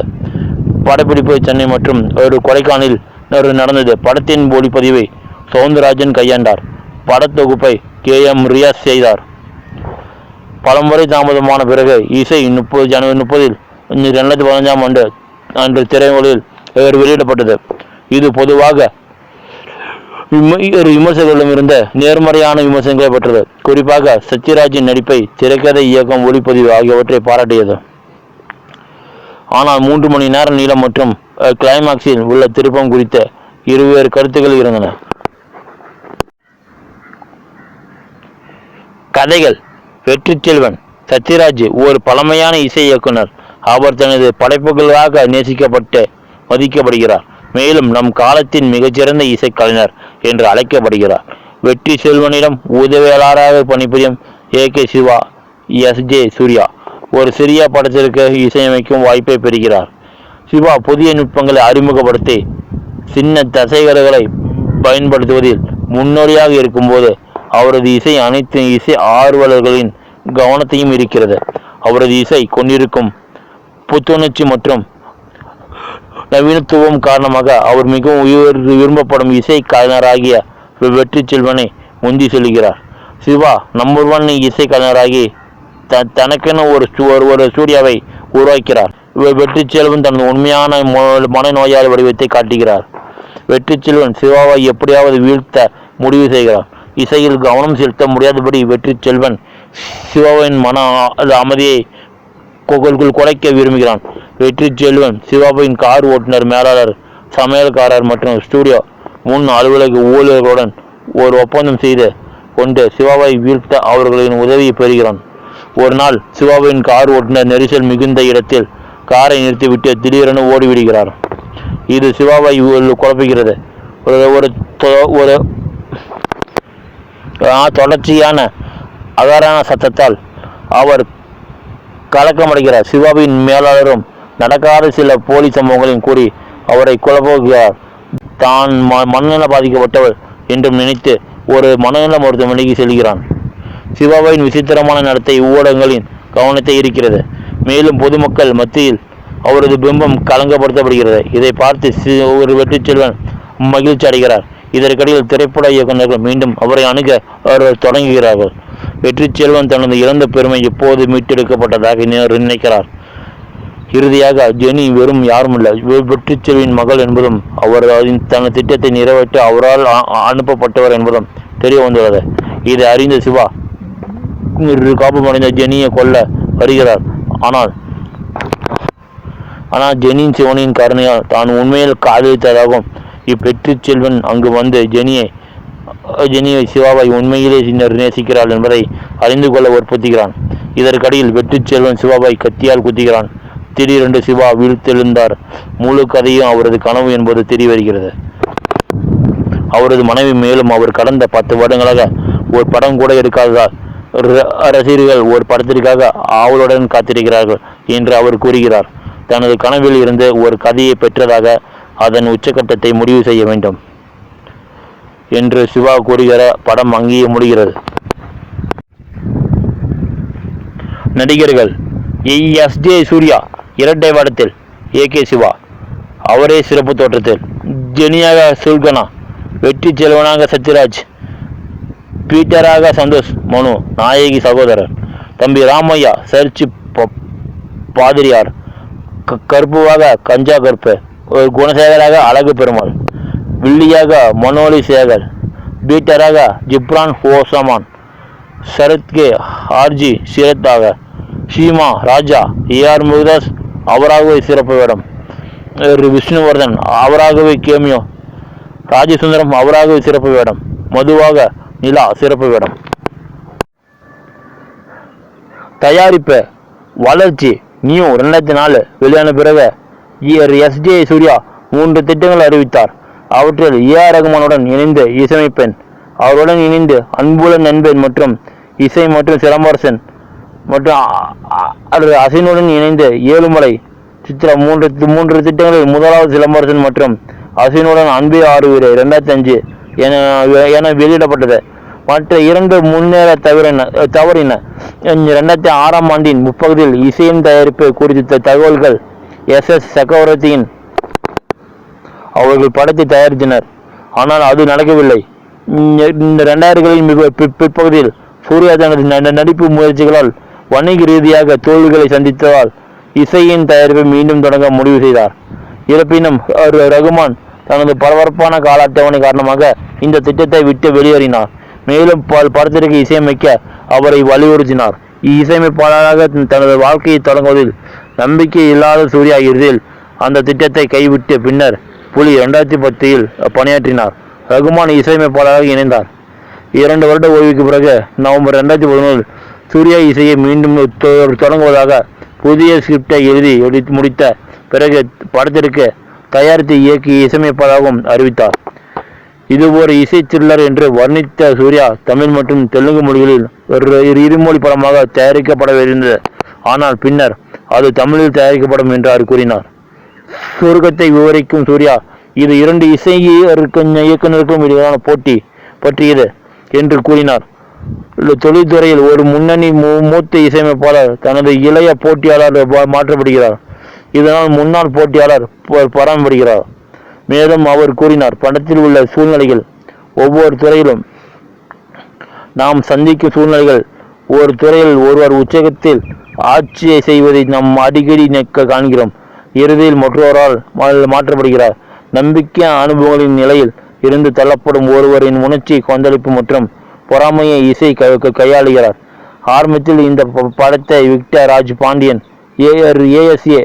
படப்பிடிப்பு சென்னை மற்றும் ஒரு கொடைக்கானலில் நடந்தது. படத்தின் ஒளிப்பதிவை சவுந்தரராஜன் கையாண்டார். படத்தொகுப்பை K.M. ரியாஸ் செய்தார். பலமுறை தாமதமான பிறகு இசை ஜனவரி 30 2015 அன்று திரையுலகில் வெளியிடப்பட்டது. இது பொதுவாக விமர்சகர்களிடமிருந்த நேர்மறையான விமர்சனங்களை பெற்றது. குறிப்பாக சத்யராஜின் நடிப்பை, திரைக்கதை, இயக்கம், ஒளிப்பதிவு ஆகியவற்றை பாராட்டியது. ஆனால் 3 மணி நேரம் நீளம் மற்றும் கிளைமாக்ஸில் உள்ள திருப்பம் குறித்த இருவேறு கருத்துக்கள் இருந்தன. கதைகள். வெற்றி செல்வன் சத்யராஜ் ஒரு பழமையான இசை இயக்குனர். அவர் தனது படைப்புகளுக்காக நேசிக்கப்பட்டு மதிக்கப்படுகிறார். மேலும் நம் காலத்தின் மிகச்சிறந்த இசைக்கலைஞர் என்று அழைக்கப்படுகிறார். வெற்றி செல்வனிடம் உதவியாளராக பணிபுரியும் ஏ.கே. சிவா, எஸ்.ஜே. சூர்யா ஒரு சிறிய படத்திற்கு இசையமைக்கும் வாய்ப்பை பெறுகிறார். சிவா புதிய நுட்பங்களை அறிமுகப்படுத்தி சின்ன தசைகளை பயன்படுத்துவதில் முன்னோடியாக இருக்கும்போது அவரது இசை அனைத்து இசை ஆர்வலர்களின் கவனத்தையும் இருக்கிறது. அவரது இசை கொண்டிருக்கும் புத்துணர்ச்சி மற்றும் நவீனத்துவம் காரணமாக அவர் மிகவும் விரும்பப்படும் இசை கலைஞராகிய வெற்றி செல்வனை முந்தி செல்கிறார். சிவா நம்பர் 1 இசை கலைஞராகி தனக்கென ஒரு சூர்யாவை உருவாக்கிறார். வெற்றி செல்வன் தனது உண்மையான மனநோயாளி வடிவத்தை காட்டுகிறார். வெற்றி செல்வன் சிவாவை எப்படியாவது வீழ்த்த முடிவு செய்கிறார். இசையில் கவனம் செலுத்த முடியாதபடி வெற்றி செல்வன் சிவாவின் மன அமைதியை குலைக்க விரும்புகிறான். வெற்றி செல்வன் சிவாவின் கார் ஓட்டுநர், மேலாளர், சமையல்காரர் மற்றும் ஸ்டுடியோ முன் அலுவலக ஊழியர்களுடன் ஒரு ஒப்பந்தம் செய்து கொண்டு சிவாவை வீழ்த்த அவர்களின் உதவியை பெறுகிறான். ஒரு நாள் சிவாவின் கார் ஓட்டுநர் நெரிசல் மிகுந்த இடத்தில் காரை நிறுத்திவிட்டு திடீரென ஓடிவிடுகிறார். இது சிவாவை குழப்புகிறது. ஒரு தொடர்ச்சியான அகாரான சத்தத்தால் அவர் கலக்கமடைகிறார். சிவாவின் மேலாளரும் நடக்காத சில போலி சம்பவங்களையும் கூறி அவரை குழப்புகிறார். தான் மனநல பாதிக்கப்பட்டவர் என்றும் நினைத்து ஒரு மனநல மருத்துவமனைக்கு செல்கிறான். சிவாவின் விசித்திரமான நடத்தை ஊடகங்களின் கவனத்தை ஈர்க்கிறது. மேலும் பொதுமக்கள் மத்தியில் அவரது பிம்பம் களங்கப்படுத்தப்படுகிறது. இதை பார்த்து ஒரு வெற்றி செல்வன் மகிழ்ச்சி அடைகிறார். இதற்கிடையில் திரைப்பட இயக்குநர்கள் மீண்டும் அவரை அணுக தொடங்குகிறார்கள். வெற்றி செல்வன் தனது இறந்த பெருமை எப்போது மீட்டெடுக்கப்பட்டதாக நினைக்கிறார். இறுதியாக ஜெனி வெறும் யாருமில்லை, வெற்றி செல்வின் மகள் என்பதும் அவர் தனது திட்டத்தை நிறைவேற்ற அவரால் அனுப்பப்பட்டவர் என்பதும் தெரிய வந்துள்ளது. இதை அறிந்த சிவா காப்பமடைந்த ஜெனியை கொல்ல வருகிறார். ஆனால் ஜெனியின் சிவனின் கருணையால் தான் உண்மையில் காதலித்ததாகவும் வெற்றி செல்வன் அங்கு வந்து ஜெனியை சிவாவை உண்மையிலே நேசிக்கிறாள் என்பதை அறிந்து கொள்ள வற்புறுத்துகிறான். இதற்கடியில் வெற்றி செல்வன் சிவாவை கத்தியால் குத்துகிறான். திடீரென்று சிவா வீழ்த்தெழுந்தார். முழு கதையும் அவரது கனவு என்பது தெரிய வருகிறது. அவரது மனைவி மேலும் அவர் கடந்த 10 வருடங்களாக ஒரு படம் கூட எடுக்காததால் ரசிகர்கள் ஒரு படத்திற்காக ஆவலுடன் காத்திருக்கிறார்கள் என்று அவர் கூறுகிறார். தனது கனவில் இருந்து ஒரு கதையை பெற்றதாக அதன் உச்சக்கட்டத்தை முடிவு செய்ய வேண்டும் என்று சிவா கூறுகிற படம் அங்கேயே முடிகிறது. நடிகர்கள். எஸ்.ஜே. சூர்யா இரட்டை வேடத்தில் ஏ.கே. சிவா அவரே சிறப்பு தோற்றத்தில், ஜெனியாக சுல்கனா வெற்றி செல்வனாக சத்யராஜ், பீட்டராக சந்தோஷ் மனு, நாயகி சகோதரர், தம்பி ராமையா சர்ச்சு பாதிரியார், கருப்புவாக கஞ்சா கருப்பு, ஒரு குணசேகராக அழகு பெருமாள், வில்லியாக மனோலி சேகர், பீட்டராக ஜிப்ரான் ஓசமான், சரத்கே ஆர்ஜி சிரத்தாக, ஷீமா ராஜா ஏஆர் முருகதாஸ் அவராகவே சிறப்பு வேடம், விஷ்ணுவர்தன் அவராகவே கேமியோ, ராஜசுந்தரம் அவராகவே சிறப்பு வேடம், மதுவாக நிலா சிறப்பு வேடம். தயாரிப்பு வளர்ச்சி நியூ 2004 வெளியான பிறகு எஸ்.ஜே. சூர்யா 3 திட்டங்கள் அறிவித்தார். அவற்றில் ஏ.ஆர். ரகுமானுடன் இணைந்து இசையமைப்பேன், அவருடன் இணைந்து அன்புடன் நண்பேன் மற்றும் இசை மற்றும் சிலம்பரசன் மற்றும் அசினுடன் இணைந்து ஏழுமலை சித்ரா 3 திட்டங்களில் முதலாவது சிலம்பரசன் மற்றும் அசினுடன் அன்பே ஆறு வீடு 2005 என வெளியிடப்பட்டது. மற்ற 2 முன்னேற தவறின. 2006ஆம் ஆண்டின் முற்பகுதியில் இசையின் தயாரிப்பு குறித்த தகவல்கள் எஸ்.எஸ். சக்கரவர்த்தியின் அவர்கள் படத்தை தயாரித்தனர். ஆனால் அது நடக்கவில்லை. இந்த 2000களின் பிற்பகுதியில் சூர்யா தனது நடிப்பு முயற்சிகளால் வணிக ரீதியாக தோல்விகளை சந்தித்ததால் இசையின் தயாரிப்பை மீண்டும் தொடங்க முடிவு செய்தார். இருப்பினும் ரகுமான் தனது பரபரப்பான கால அட்டவணை காரணமாக இந்த திட்டத்தை விட்டு வெளியேறினார். மேலும் படத்திற்கு இசையமைக்க அவரை வலியுறுத்தினார். இசையமைப்பாளராக தனது வாழ்க்கையை தொடங்குவதில் நம்பிக்கை இல்லாத சூர்யா இறுதியில் அந்த திட்டத்தை கைவிட்டு பின்னர் புலி 2010இல் பணியாற்றினார். ரகுமான் இசையமைப்பாளராக இணைந்தார். 2 வருட ஓய்வுக்கு பிறகு நவம்பர் 2011இல் சூர்யா இசையை மீண்டும் தொடங்குவதாக புதிய ஸ்கிரிப்டை எழுதி முடித்த பிறகு படத்திற்கு தயாரித்து இயக்கி இசையமைப்பதாகவும் அறிவித்தார். இது ஒரு இசை த்ரில்லர் என்று வர்ணித்த சூர்யா தமிழ் மற்றும் தெலுங்கு மொழிகளில் ஒரு இருமொழி படமாக தயாரிக்கப்படவிருந்தது. ஆனால் பின்னர் அது தமிழில் தயாரிக்கப்படும் என்று கூறினார். சுருக்கத்தை விவரிக்கும் சூர்யா, இது 2 இசை இயக்குநருக்கும் இடையிலான போட்டி பற்றியது என்று கூறினார். தொழில்துறையில் ஒரு முன்னணி மூத்த இசையமைப்பாளர் தனது இளைய போட்டியாளர் மாற்றப்படுகிறார். இதனால் முன்னாள் போட்டியாளர் பராமரிக்கிறார். மேலும் அவர் கூறினார், படத்தில் உள்ள சூழ்நிலைகள் ஒவ்வொரு துறையிலும் நாம் சந்திக்கும் சூழ்நிலைகள், ஒரு துறையில் ஒருவர் உச்சகத்தில் ஆட்சியை செய்வதை நாம் அடிக்கடி காண்கிறோம். இறுதியில் மற்றொருவரால் மாற்றப்படுகிறார். நம்பிக்கை அனுபவங்களின் நிலையில் இருந்து தள்ளப்படும் ஒருவரின் உணர்ச்சி கொந்தளிப்பு மற்றும் பொறாமையை இசை கையாளுகிறார். ஆரம்பத்தில் இந்த படத்தை விக்டர் ராஜ் பாண்டியன் ஏஎஸ்ஏ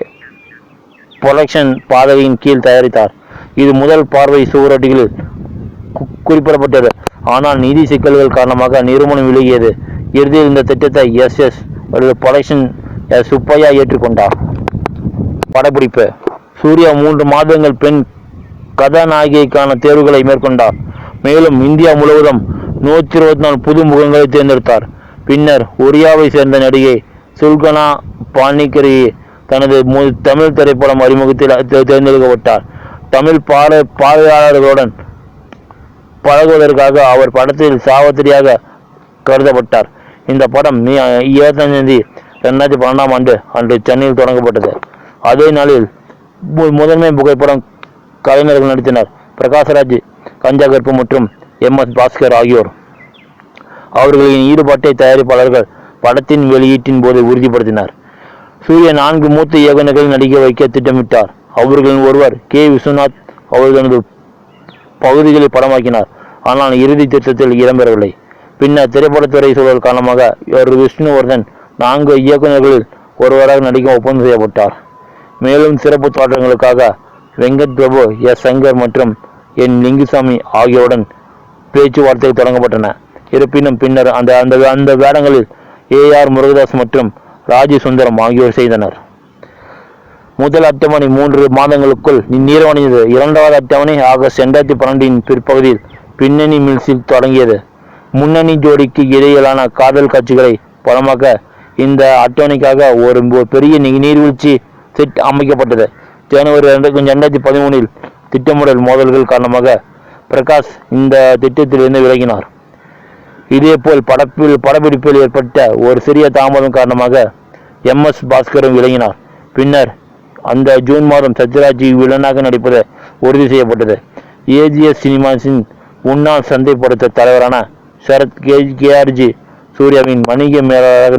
புரொடக்ஷன் பாதையின் கீழ் தயாரித்தார். இது முதல் பார்வை சுவரொட்டிகளில் குறிப்பிடப்பட்டது. ஆனால் நிதி சிக்கல்கள் காரணமாக நிறுவனம் விலகியது. இறுதியில் இந்த திட்டத்தை எஸ்.எஸ். புரொடக்ஷன் சுப்பையா ஏற்றுக்கொண்டார். படப்பிடிப்பு சூர்யா 3 மாதங்கள் பெண் கதாநாயகிக்கான தேர்வுகளை மேற்கொண்டார். மேலும் இந்தியா முழுவதும் 124 புது முகங்களை தேர்ந்தெடுத்தார். பின்னர் ஒரியாவை சேர்ந்த நடிகை சுல்கனா பானிக்கரி தனது தமிழ் திரைப்படம் அறிமுகத்தில் தேர்ந்தெடுக்கப்பட்டார். தமிழ் பார்வையாளர்களுடன் பழகுவதற்காக அவர் படத்தில் சாவத்திரியாக கருதப்பட்டார். இந்த படம் 25/2012ஆம் ஆண்டு அன்று சென்னையில் தொடங்கப்பட்டது. அதே நாளில் முதன்மை புகைப்படம் கலைஞர்கள் நடித்தனர். பிரகாஷ்ராஜ், கஞ்சா கருப்பு மற்றும் எம்.எஸ். பாஸ்கர் ஆகியோர். அவர்களின் ஈடுபாட்டை தயாரிப்பாளர்கள் படத்தின் வெளியீட்டின் போது உறுதிப்படுத்தினார். சூர்யா 4 மூத்த இயக்குநர்களை நடிக்க வைக்க திட்டமிட்டார். அவர்களின் ஒருவர் கே. விஸ்வநாத் அவர்களது பகுதிகளை படமாக்கினார். ஆனால் இறுதி திட்டத்தில் இடம்பெறவில்லை. பின்னர் திரைப்படத்துறை சூழல் காரணமாக விஷ்ணுவர்தன் 4 இயக்குநர்களில் ஒருவராக நடிக்க ஒப்பந்தம் செய்யப்பட்டார். மேலும் சிறப்பு தோற்றங்களுக்காக வெங்கட் பிரபு, எஸ். சங்கர் மற்றும் என். லிங்குசாமி ஆகியோருடன் பேச்சுவார்த்தைகள் தொடங்கப்பட்டன. இருப்பினும் பின்னர் அந்த வேடங்களில் ஏ.ஆர். முருகதாஸ் மற்றும் ராஜசுந்தரம் ஆகியோர் செய்தனர். முதல் அட்டவணை 3 மாதங்களுக்குள் நிறைவடைந்தது. 2வது அட்டவணை ஆகஸ்ட் 2012இன் பிற்பகுதியில் பின்னணி மில்ஸில் தொடங்கியது. முன்னணி ஜோடிக்கு இடையிலான காதல் காட்சிகளை படமாக்க இந்த அட்டவணைக்காக ஒரு பெரிய நீர்வீழ்ச்சி செட் அமைக்கப்பட்டது. ஜனவரி 2013இல் திட்டமிடல் மோதல்கள் காரணமாக பிரகாஷ் இந்த திட்டத்திலிருந்து விலகினார். இதேபோல் படப்பிடிப்பில் ஏற்பட்ட ஒரு சிறிய தாமதம் காரணமாக எம்.எஸ். பாஸ்கரும் விலகினார். பின்னர் அந்த ஜூன் மாதம் சத்யராஜ் வில்லனாக நடிப்பது உறுதி செய்யப்பட்டது. ஏஜிஎஸ் சினிமாஸின் முன்னாள் சந்தைப்படுத்த தலைவரான சரத் கேஆர்ஜி சூர்யாவின் வணிக மேலாளராக